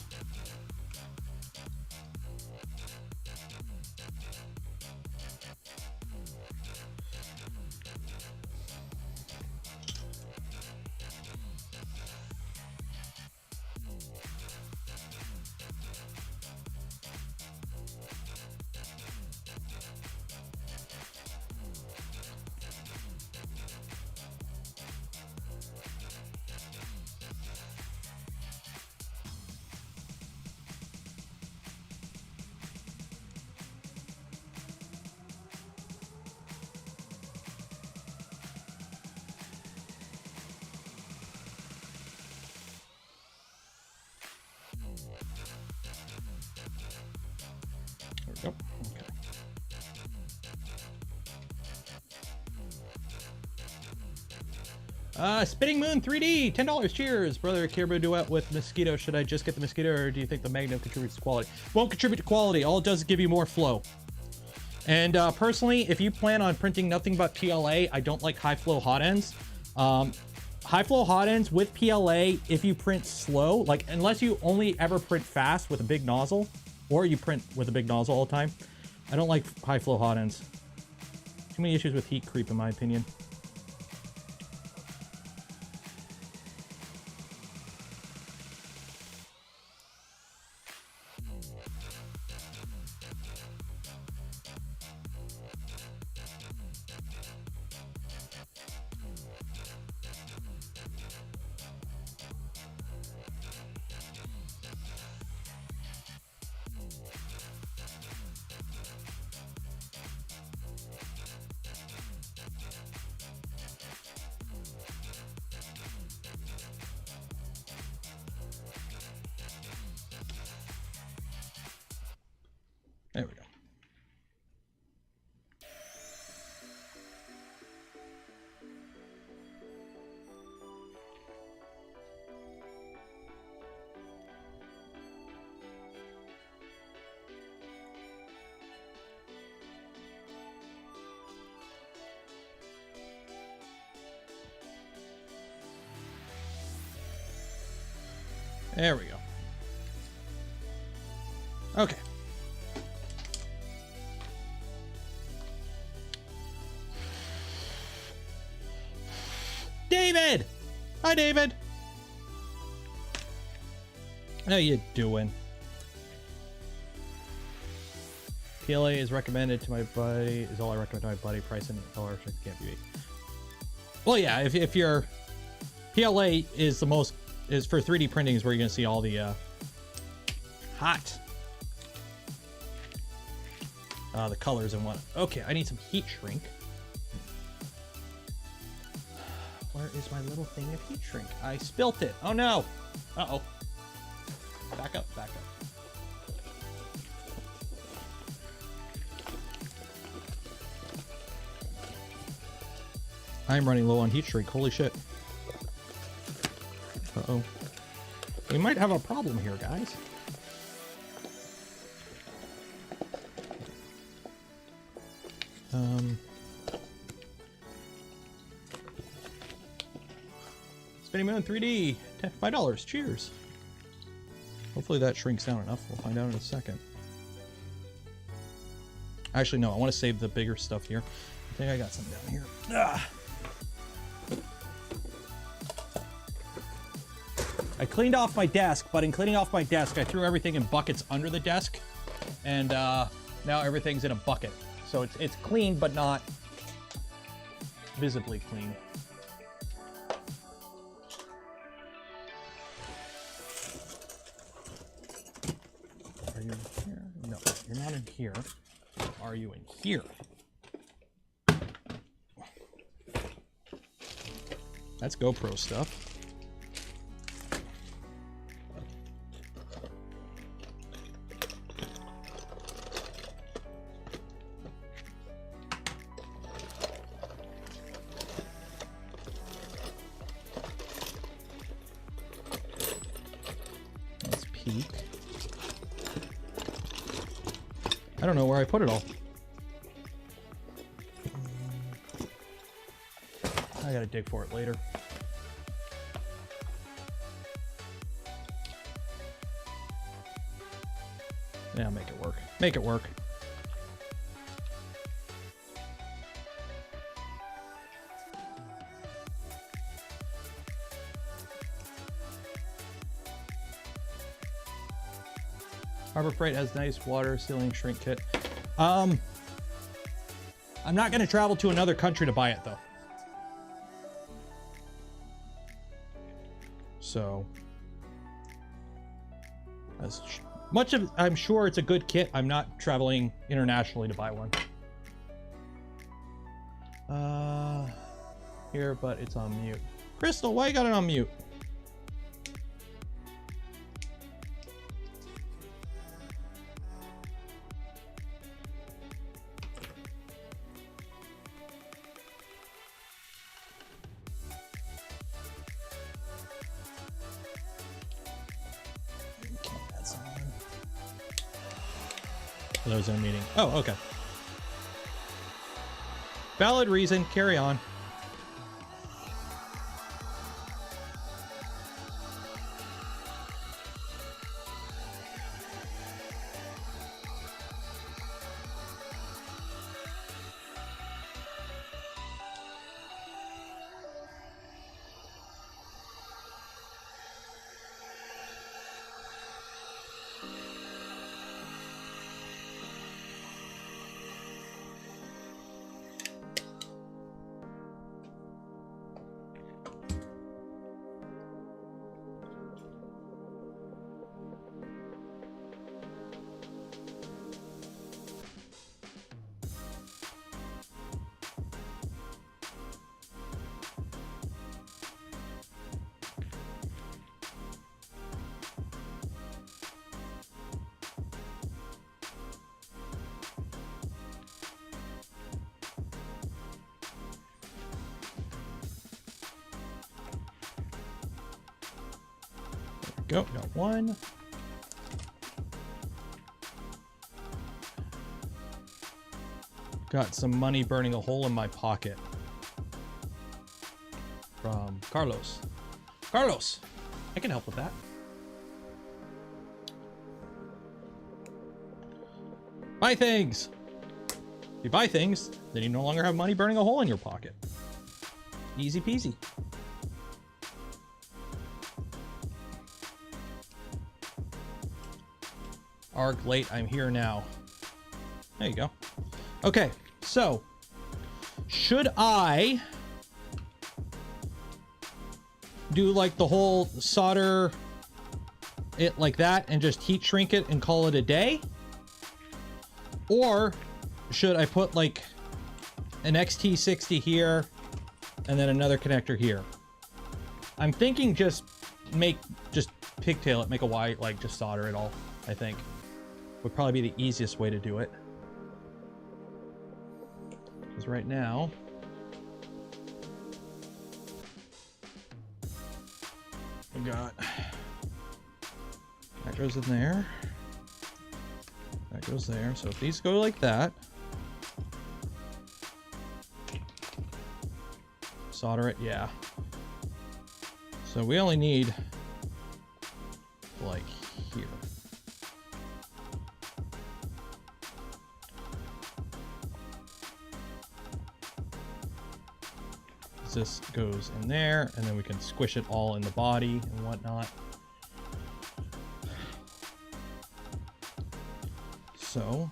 There we go. Okay. Spitting Moon 3D, $10. Cheers, brother. Caribou duet with Mosquito. Should I just get the Mosquito, or do you think the Magnum contributes to quality? Won't contribute to quality. All it does is give you more flow. And personally, if you plan on printing nothing but PLA, I don't like high flow hot ends. High flow hot ends with PLA, if you print slow, like unless you only ever print fast with a big nozzle, or you print with a big nozzle all the time, I don't like high flow hot ends. Too many issues with heat creep, in my opinion. There we go. There we go. Okay. David! Hi, David! How you doing? PLA is recommended to my buddy, is all I recommend to my buddy. Price and color can't be beat. Well, yeah, if your PLA is the most, is for 3D printing is where you're gonna see all the hot the colors and what. Okay, I need some heat shrink. Where is my little thing of heat shrink? I spilt it. Oh no. Uh-oh. Back up, back up. I'm running low on heat shrink. Holy shit. Uh-oh. We might have a problem here, guys. Spinning Moon 3D, $5. Cheers. Hopefully that shrinks down enough. We'll find out in a second. Actually, no, I want to save the bigger stuff here. I think I got some down here. Ah. I cleaned off my desk, but in cleaning off my desk, I threw everything in buckets under the desk, and now everything's in a bucket. So it's clean, but not visibly clean. Are you in here? No, you're not in here. Are you in here? That's GoPro stuff. Let's peek. I don't know where I put it all. I gotta dig for it later. Yeah, make it work. Make it work. Harbor Freight has nice water sealing shrink kit. I'm not going to travel to another country to buy it though. So, as much of I'm sure it's a good kit, I'm not traveling internationally to buy one. Here, but it's on mute. Crystal, why you got it on mute? Those in a meeting. Oh, okay. Valid reason. Carry on. Go, got one. Got some money burning a hole in my pocket. From Carlos. Carlos, I can help with that. Buy things. If you buy things, then you no longer have money burning a hole in your pocket. Easy peasy. Arg late, I'm here now. There you go. Okay, so should I do like the whole solder it like that and just heat shrink it and call it a day? Or should I put like an XT60 here and then another connector here? I'm thinking just pigtail it, make a Y, like just solder it all, I think. Would probably be the easiest way to do it. Because right now, We got that goes in there. That goes there. So if these go like that, solder it, yeah. So we only need like here. This goes in there, and then we can squish it all in the body and whatnot. So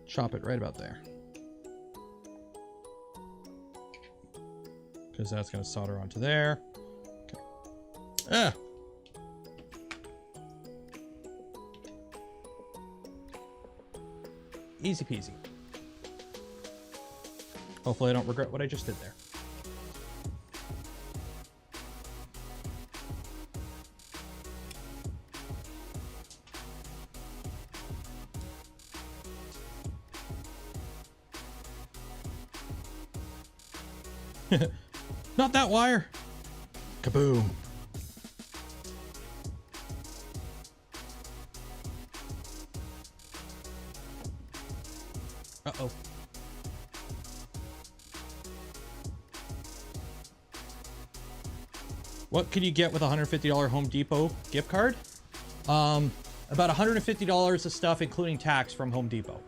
chop it right about there, because that's going to solder onto there. Okay. Ah. Easy peasy. Hopefully I don't regret what I just did there. Not that wire. Kaboom. Uh-oh. What could you get with a $150 Home Depot gift card? About $150 of stuff, including tax, from Home Depot.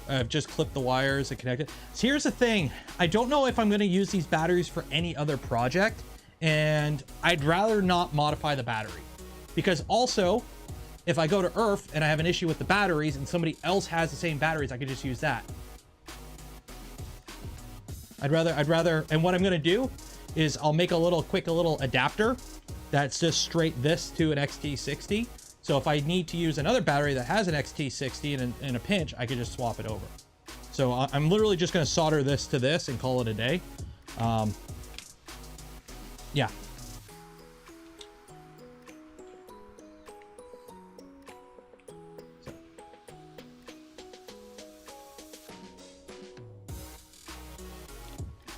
I've just clipped the wires and connected. So here's the thing. I don't know if I'm going to use these batteries for any other project, and I'd rather not modify the battery, because also if I go to Earth and I have an issue with the batteries and somebody else has the same batteries, I could just use that. I'd rather, and what I'm going to do is I'll make a quick little adapter that's just straight this to an XT60. So if I need to use another battery that has an XT60 in a pinch, I could just swap it over. So I'm literally just going to solder this to this and call it a day. Yeah.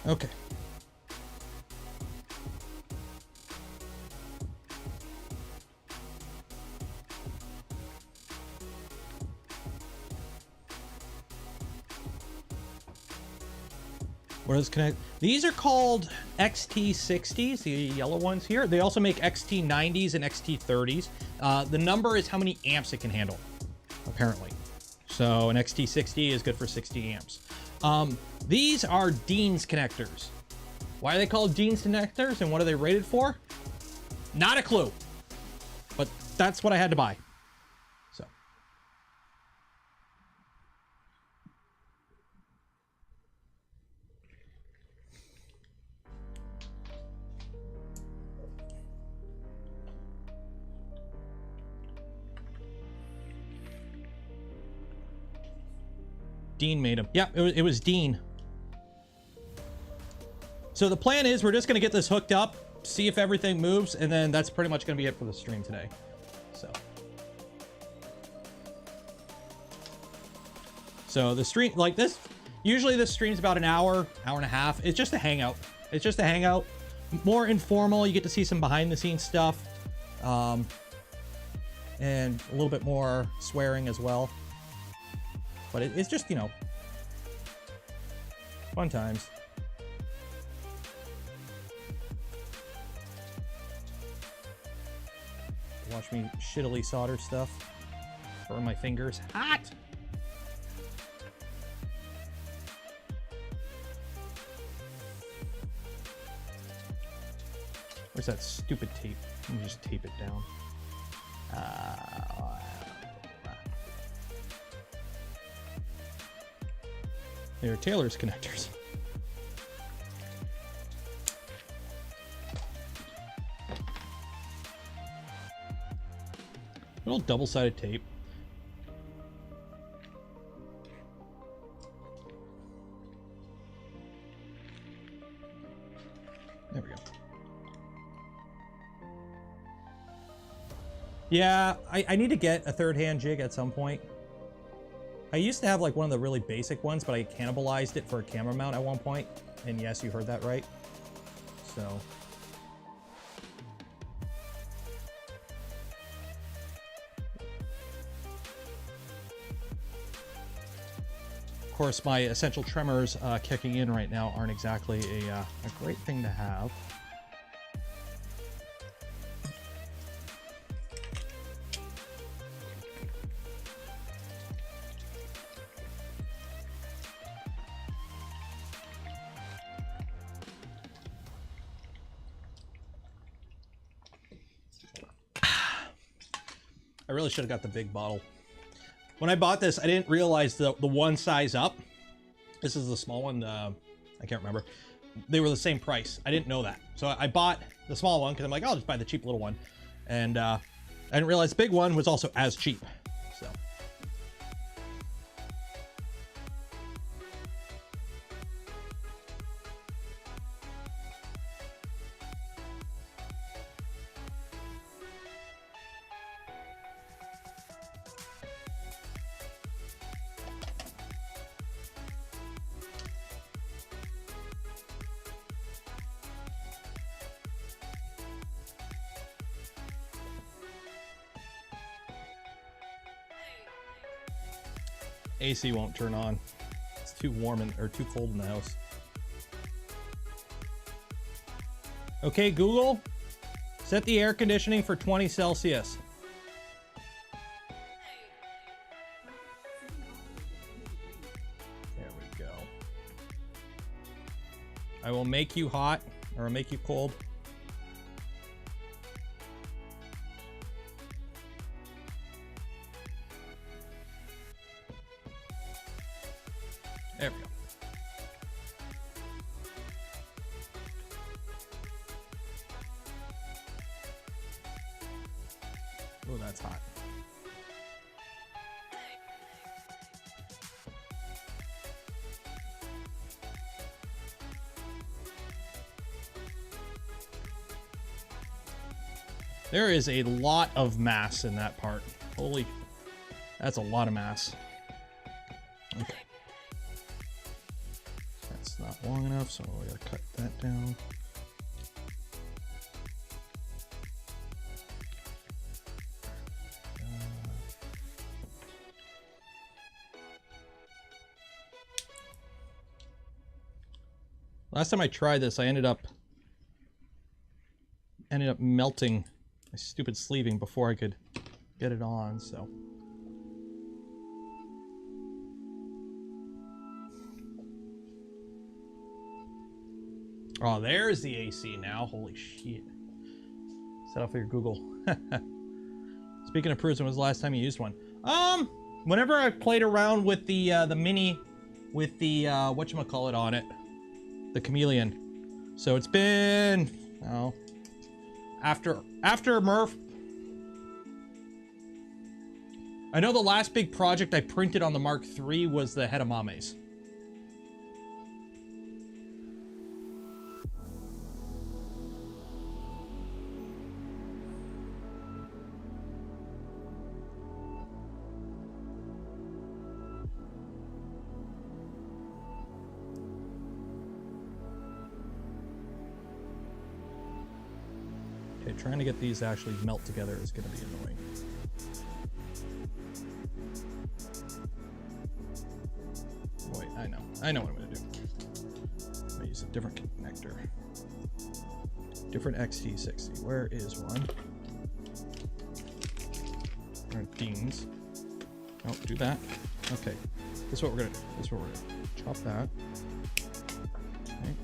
Okay. Where does connect? These are called XT60s, the yellow ones here. They also make XT90s and XT30s. The number is how many amps it can handle, apparently. So an XT60 is good for 60 amps. These are Dean's connectors. Why are they called Dean's connectors and what are they rated for? Not a clue, but that's what I had to buy. So. Dean made them. Yeah, it was Dean. So the plan is we're just going to get this hooked up, see if everything moves, and then that's pretty much going to be it for the stream today. So the stream, like this, usually this stream's about an hour, hour and a half. It's just a hangout. It's just a hangout. More informal. You get to see some behind the scenes stuff. And a little bit more swearing as well. But it's just, you know, fun times. Watch me shittily solder stuff. Burn my fingers. Hot! Where's that stupid tape? Let me just tape it down. They're Taylor's connectors. Little double-sided tape. There we go. Yeah, I need to get a third-hand jig at some point. I used to have like one of the really basic ones, but I cannibalized it for a camera mount at one point. And yes, you heard that right. So... Of course, my essential tremors kicking in right now aren't exactly a great thing to have. I really should have got the big bottle. When I bought this, I didn't realize the one size up. This is the small one. I can't remember. They were the same price. I didn't know that. So I bought the small one because I'm like, I'll just buy the cheap little one. And I didn't realize the big one was also as cheap. So. AC won't turn on. It's too warm or too cold in the house. Okay, Google, set the air conditioning for 20 Celsius. There we go. I will make you hot, or I'll make you cold. There we go. Oh, that's hot. There is a lot of mass in that part. Holy, that's a lot of mass. Okay. That's not long enough, so we gotta cut that down. Last time I tried this, I ended up melting my stupid sleeving before I could get it on, so. Oh, there's the AC now. Holy shit. Set up for your Google. Speaking of Prusa, when was the last time you used one? Whenever I played around with the Mini, with the whatchamacallit on it, the Chameleon. So it's been, oh, after Murph. I know the last big project I printed on the Mark III was the Hedamames. Okay, trying to get these to actually melt together is going to be annoying. Wait, I know what I'm going to do. I'm going to use a different connector. Different XT60. Where is one? Or Dean's. Oh, do that. Okay. This is what we're going to do. This is what we're going to do. Chop that. Okay.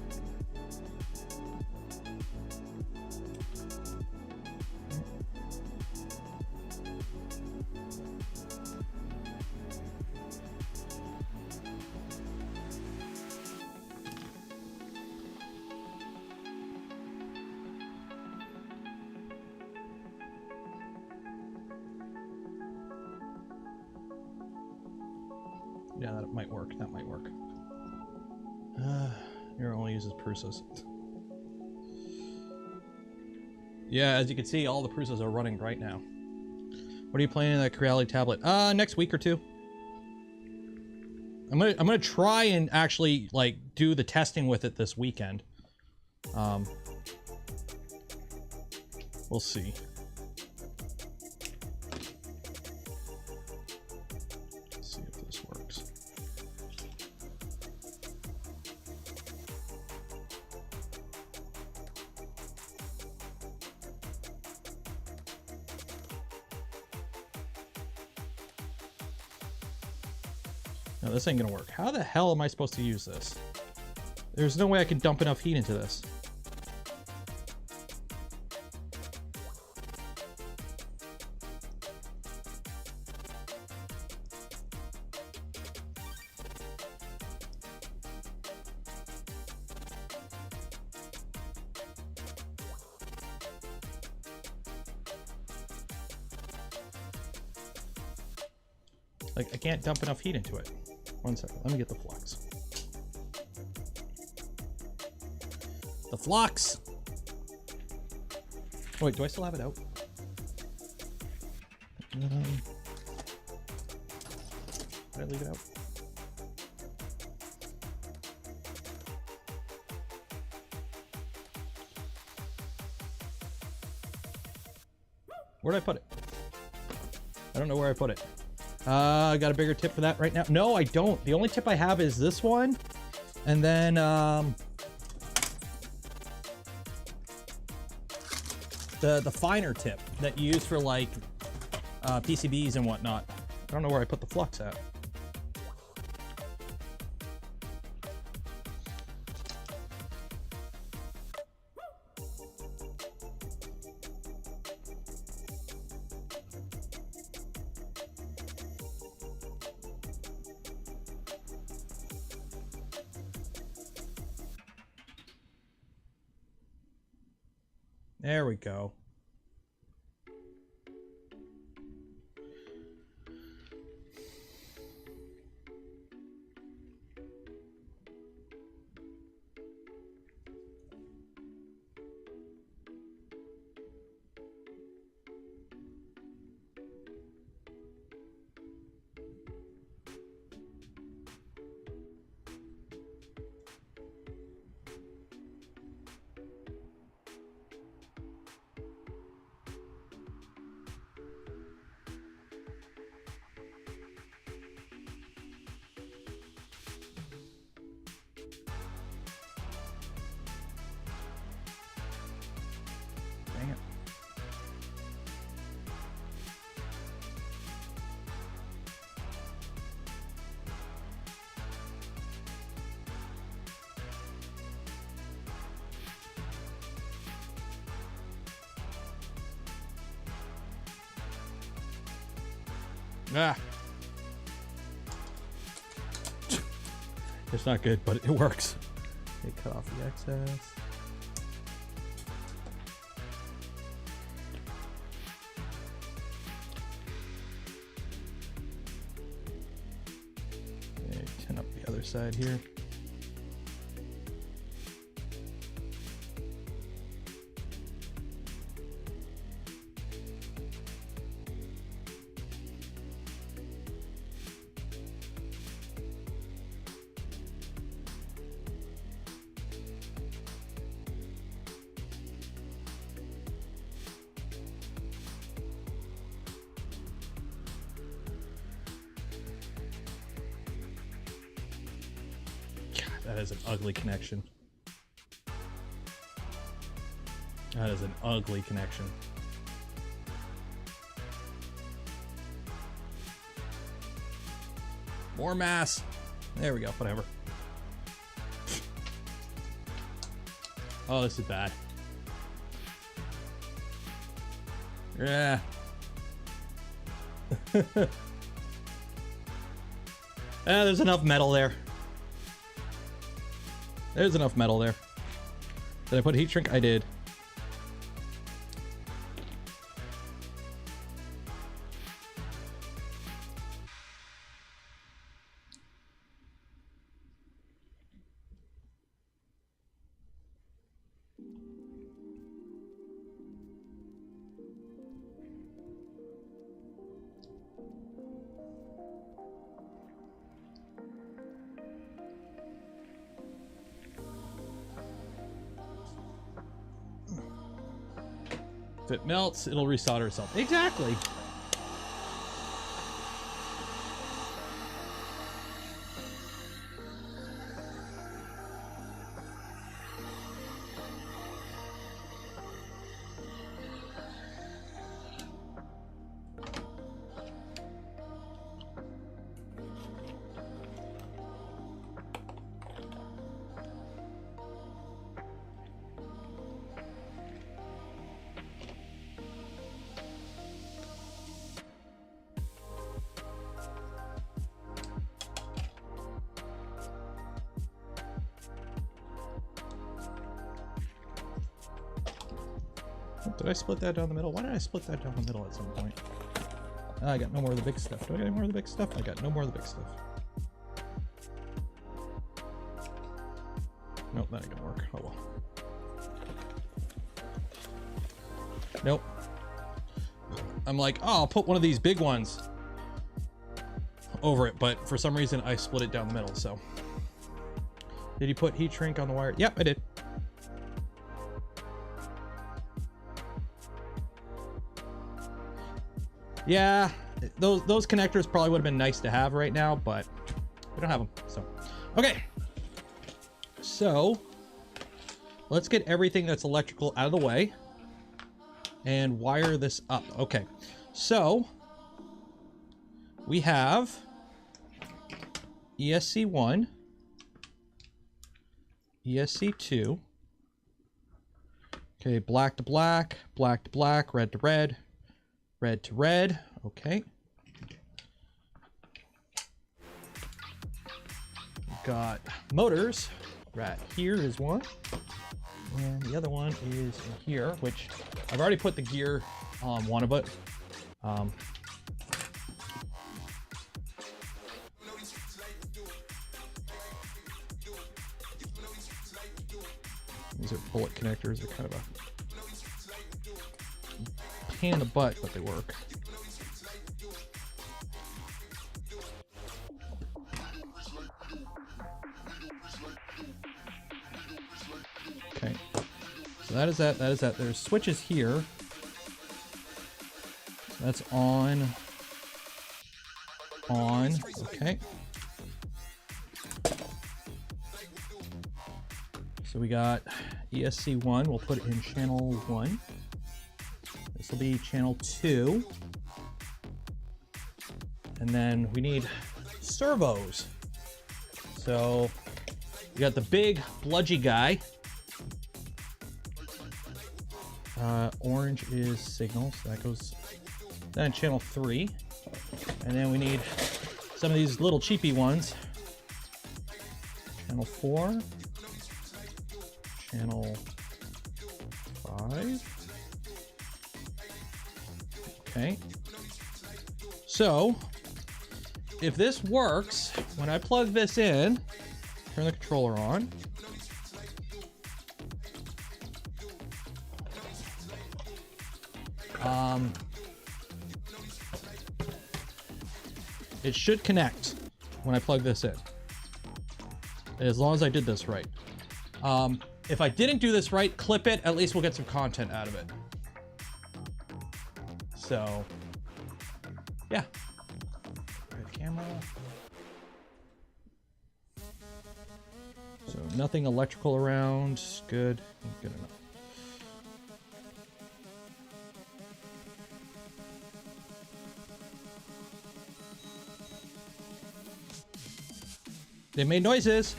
Yeah, that might work. That might work. Nero only uses Prusas. Yeah, as you can see, all the Prusas are running right now. What are you planning on that Creality tablet? Next week or two. I'm gonna try and actually like do the testing with it this weekend. We'll see. Let's see if this works. No, this ain't gonna work. How the hell am I supposed to use this? There's no way I can dump enough heat into this. Like, I can't dump enough heat into it. One second, let me get the flux. The flux! Oh, wait, do I still have it out? Did I leave it out? Where'd I put it? I don't know where I put it. I got a bigger tip for that right now. No, I don't. The only tip I have is this one. And then, the finer tip that you use for like, PCBs and whatnot. I don't know where I put the flux at. There we go. Dang it. Ah. It's not good, but it works. Okay, cut off the excess. Okay, tin up the other side here. That is an ugly connection. That is an ugly connection. More mass. There we go, whatever. Oh, this is bad. Yeah. There's enough metal there. There's enough metal there. Did I put heat shrink? I did. If it melts, it'll resolder itself. Exactly. Did I split that down the middle? Why did I split that down the middle at some point? I got no more of the big stuff. Do I got any more of the big stuff? I got no more of the big stuff. Nope, that ain't gonna work. Oh well. Nope. I'm like, oh, I'll put one of these big ones over it, but for some reason I split it down the middle, so. Did you put heat shrink on the wire? Yep, I did. Yeah, those connectors probably would have been nice to have right now, but we don't have them, so. Okay. So, let's get everything that's electrical out of the way and wire this up. Okay, so we have ESC1, ESC2, okay, black to black, black to black, red to red, red to red, okay. We've got motors, right here is one, and the other one is in here, which I've already put the gear on one of it. These are bullet connectors, they're kind of a pain in the butt, but they work. Okay, so that is that, that is that. There's switches here. So that's on, okay. So we got ESC1, we'll put it in channel 1. This will be channel 2. And then we need servos. So we got the big bludgy guy. Orange is signal, so that goes down in channel 3. And then we need some of these little cheapy ones. Channel 4. Channel 5. Okay. So, if this works, when I plug this in, turn the controller on. It should connect when I plug this in, as long as I did this right. If I didn't do this right, clip it, at least we'll get some content out of it. So, yeah. Red camera. So nothing electrical around, good, good enough. They made noises.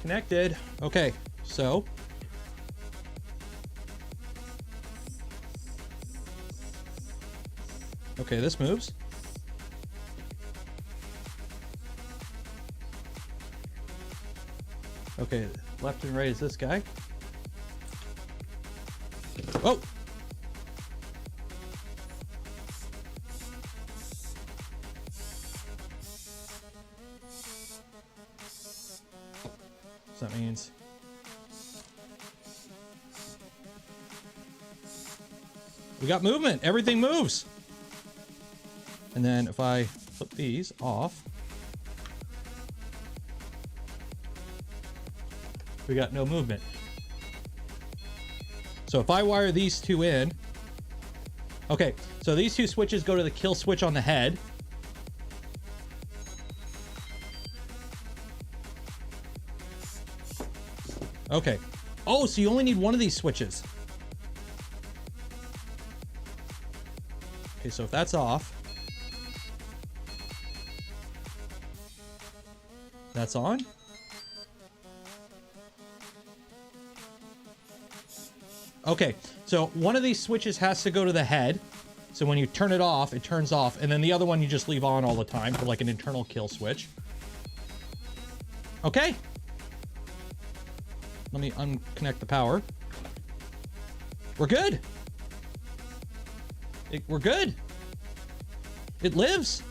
Connected. Okay, so okay, this moves. Okay, left and right is this guy. Oh! So that means We got movement. Everything moves. And then if I flip these off, we got no movement. So if I wire these two in, okay, so these two switches go to the kill switch on the head. Okay. Oh, so you only need one of these switches. Okay, so if that's off, that's on. Okay, so one of these switches has to go to the head. So when you turn it off, it turns off. And then the other one you just leave on all the time for like an internal kill switch. Okay. Let me unconnect the power. We're good. We're good. It lives.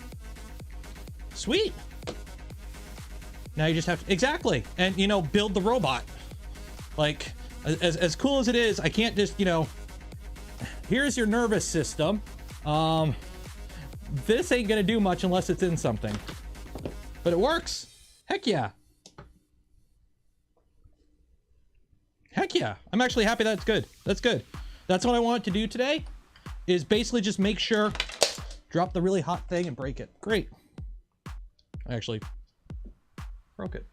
Sweet. Now you just have to, exactly. And you know, build the robot. Like, as cool as it is, I can't just, you know, here's your nervous system. This ain't gonna do much unless it's in something. But it works. Heck yeah. Heck yeah. I'm actually happy that's good. That's good. That's what I want to do today, is basically just make sure, drop the really hot thing and break it. Great. I actually broke it.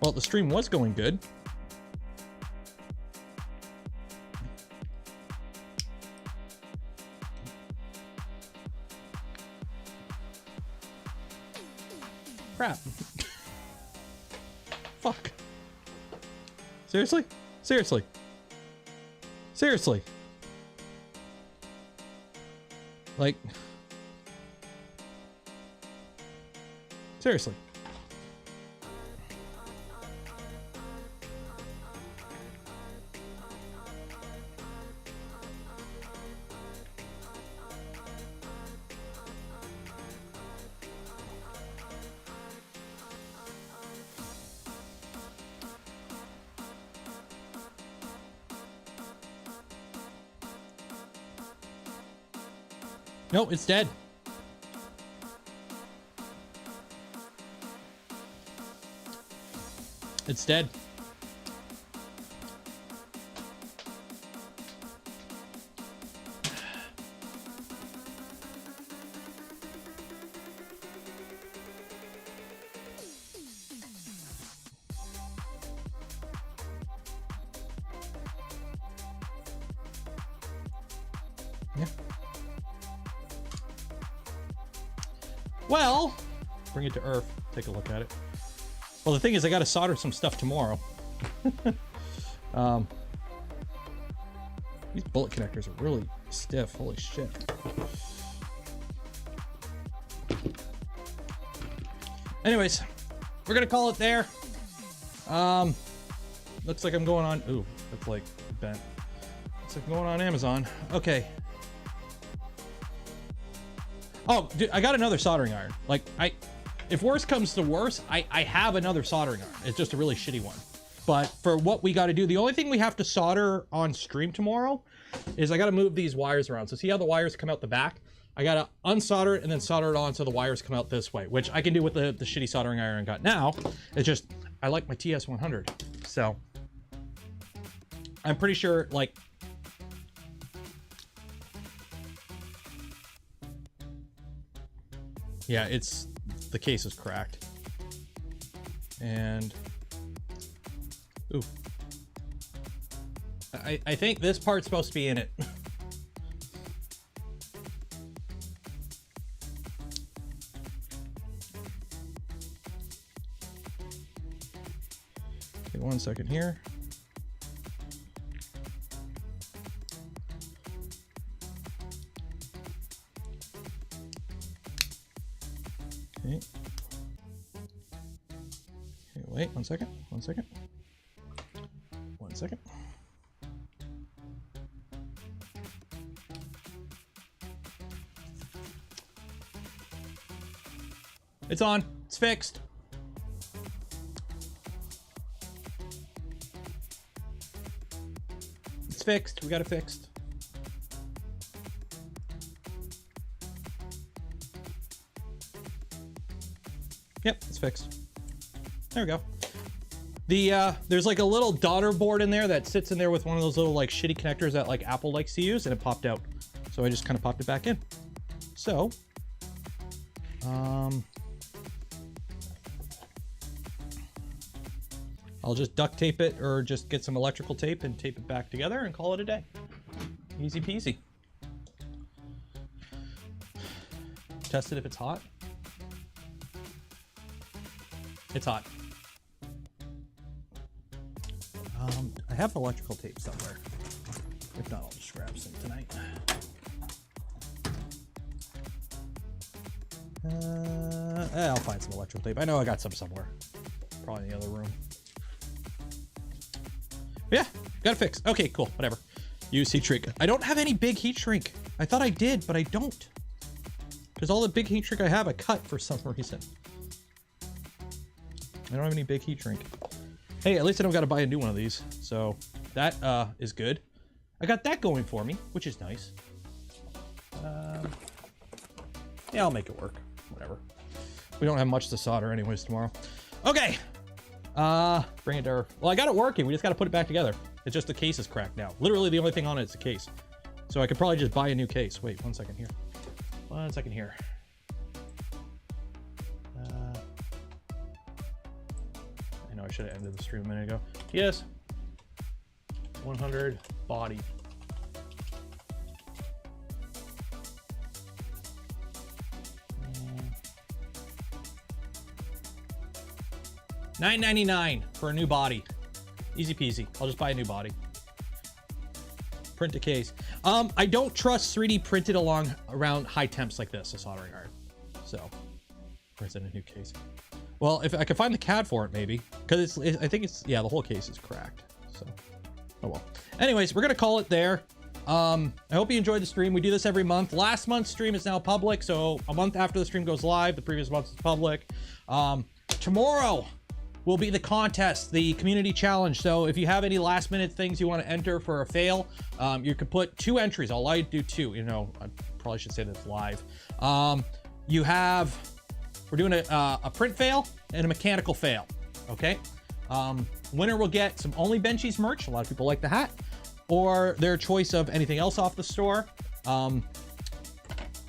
Well, the stream was going good. Crap. Fuck. Seriously? Seriously? Seriously? Like... Seriously? No, it's dead. It's dead. Yeah. Well, bring it to Earth. Take a look at it. Well, the thing is, I got to solder some stuff tomorrow. These bullet connectors are really stiff. Holy shit. Anyways, we're going to call it there. Looks like I'm going on... Ooh, that's like bent. Looks like I'm going on Amazon. Okay. Oh, dude, I got another soldering iron. Like, if worse comes to worse, I have another soldering iron. It's just a really shitty one. But for what we got to do, the only thing we have to solder on stream tomorrow is I got to move these wires around. So see how the wires come out the back? I got to unsolder it and then solder it on so the wires come out this way, which I can do with the shitty soldering iron I got now. It's just, I like my TS100. So I'm pretty sure, like, yeah, the case is cracked. And, ooh. I think this part's supposed to be in it. Okay, 1 second here. Okay. Okay, wait, 1 second, 1 second. 1 second. It's on. It's fixed. It's fixed. We got it fixed. Yep, it's fixed. There we go. There's like a little daughter board in there that sits in there with one of those little like shitty connectors that like Apple likes to use, and it popped out. So I just kind of popped it back in. So, I'll just duct tape it or just get some electrical tape and tape it back together and call it a day. Easy peasy. Test it if it's hot. It's hot. I have electrical tape somewhere. If not, I'll just grab some tonight. I'll find some electrical tape. I know I got some somewhere. Probably in the other room. Yeah, got it fixed. Okay, cool, whatever. Use heat shrink. I don't have any big heat shrink. I thought I did, but I don't. Because all the big heat shrink I have, I cut for some reason. I don't have any big heat shrink. Hey, at least I don't got to buy a new one of these. So that is good. I got that going for me, which is nice. Yeah, I'll make it work. Whatever. We don't have much to solder anyways tomorrow. Okay. Bring it to... Well, I got it working. We just got to put it back together. It's just the case is cracked now. Literally the only thing on it is the case. So I could probably just buy a new case. Wait, 1 second here. 1 second here. I know I should have ended the stream a minute ago. Yes. 100 body. $9.99 for a new body. Easy peasy. I'll just buy a new body. Print a case. I don't trust 3D printed around high temps like this, a soldering iron. So, print in a new case. Well, if I could find the CAD for it, maybe. Because I think it's, yeah, the whole case is cracked. So, oh well. Anyways, we're going to call it there. I hope you enjoyed the stream. We do this every month. Last month's stream is now public. So, a month after the stream goes live, the previous month is public. Tomorrow will be the contest, the community challenge. So if you have any last minute things you want to enter for a fail, you could put 2 entries. I'll allow you to do 2. You know, I probably should say this live. We're doing a print fail and a mechanical fail. Okay. Winner will get some OnlyBenchies merch. A lot of people like the hat, or their choice of anything else off the store. And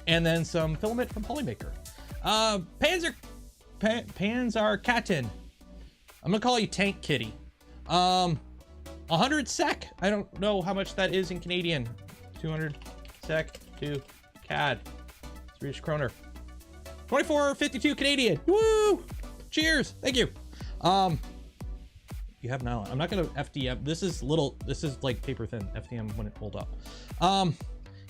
then some filament from Polymaker. Panzer Katten. I'm gonna call you Tank Kitty. 100 SEK. I don't know how much that is in Canadian. 200 SEK to CAD. Swedish kroner. 24.52 Canadian. Woo! Cheers. Thank you. You have nylon. I'm not gonna FDM. This is like paper thin. FDM when it pulled up.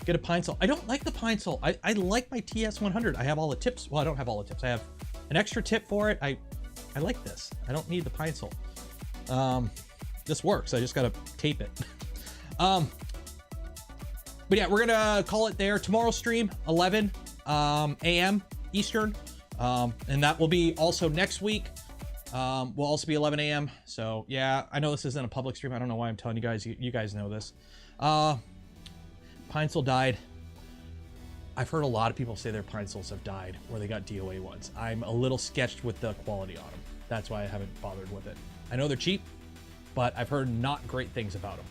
Get a pine sol. I don't like the pine sol. I like my TS100. I have all the tips. Well, I don't have all the tips. I have an extra tip for it. I like this. I don't need the pine sol. This works. I just gotta tape it. But yeah, we're gonna call it there. Tomorrow's stream, 11 a.m. Eastern. And that will be also next week. Will also be 11 a.m. So yeah, I know this isn't a public stream. I don't know why I'm telling you guys. You guys know this. Pine sol died. I've heard a lot of people say their pine sols have died or they got DOA ones. I'm a little sketched with the quality on them. That's why I haven't bothered with it. I know they're cheap, but I've heard not great things about them.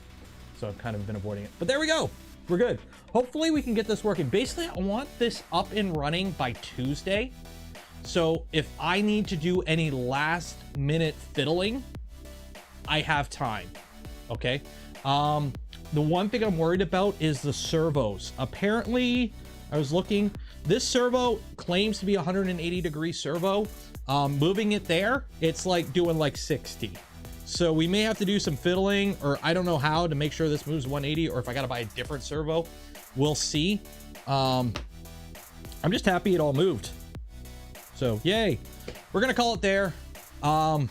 So I've kind of been avoiding it. But there we go. We're good. Hopefully we can get this working. Basically, I want this up and running by Tuesday. So if I need to do any last minute fiddling, I have time. Okay. The one thing I'm worried about is the servos. Apparently, I was looking, this servo claims to be 180-degree servo. Moving it there, it's like doing like 60. So we may have to do some fiddling, or I don't know how to make sure this moves 180, or if I got to buy a different servo. We'll see. I'm just happy it all moved. So yay. We're going to call it there. I'm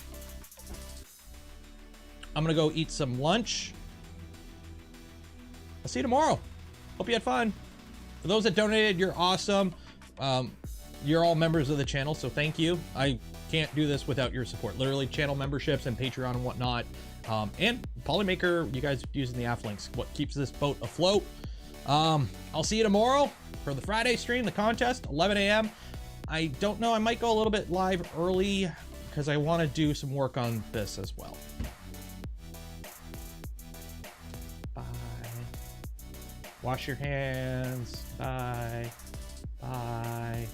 going to go eat some lunch. I'll see you tomorrow. Hope you had fun. For those that donated, you're awesome. You're all members of the channel, so thank you. I can't do this without your support. Literally channel memberships and Patreon and whatnot. And Polymaker, you guys using the AF links, what keeps this boat afloat. I'll see you tomorrow for the Friday stream, the contest, 11 a.m. I don't know, I might go a little bit live early because I want to do some work on this as well. Bye. Wash your hands. Bye. Bye.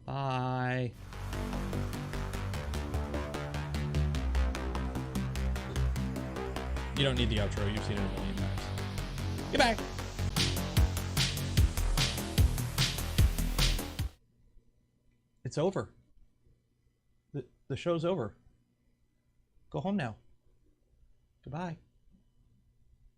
Bye. You don't need the outro. You've seen it a million times. Goodbye. It's over. The show's over. Go home now. Goodbye.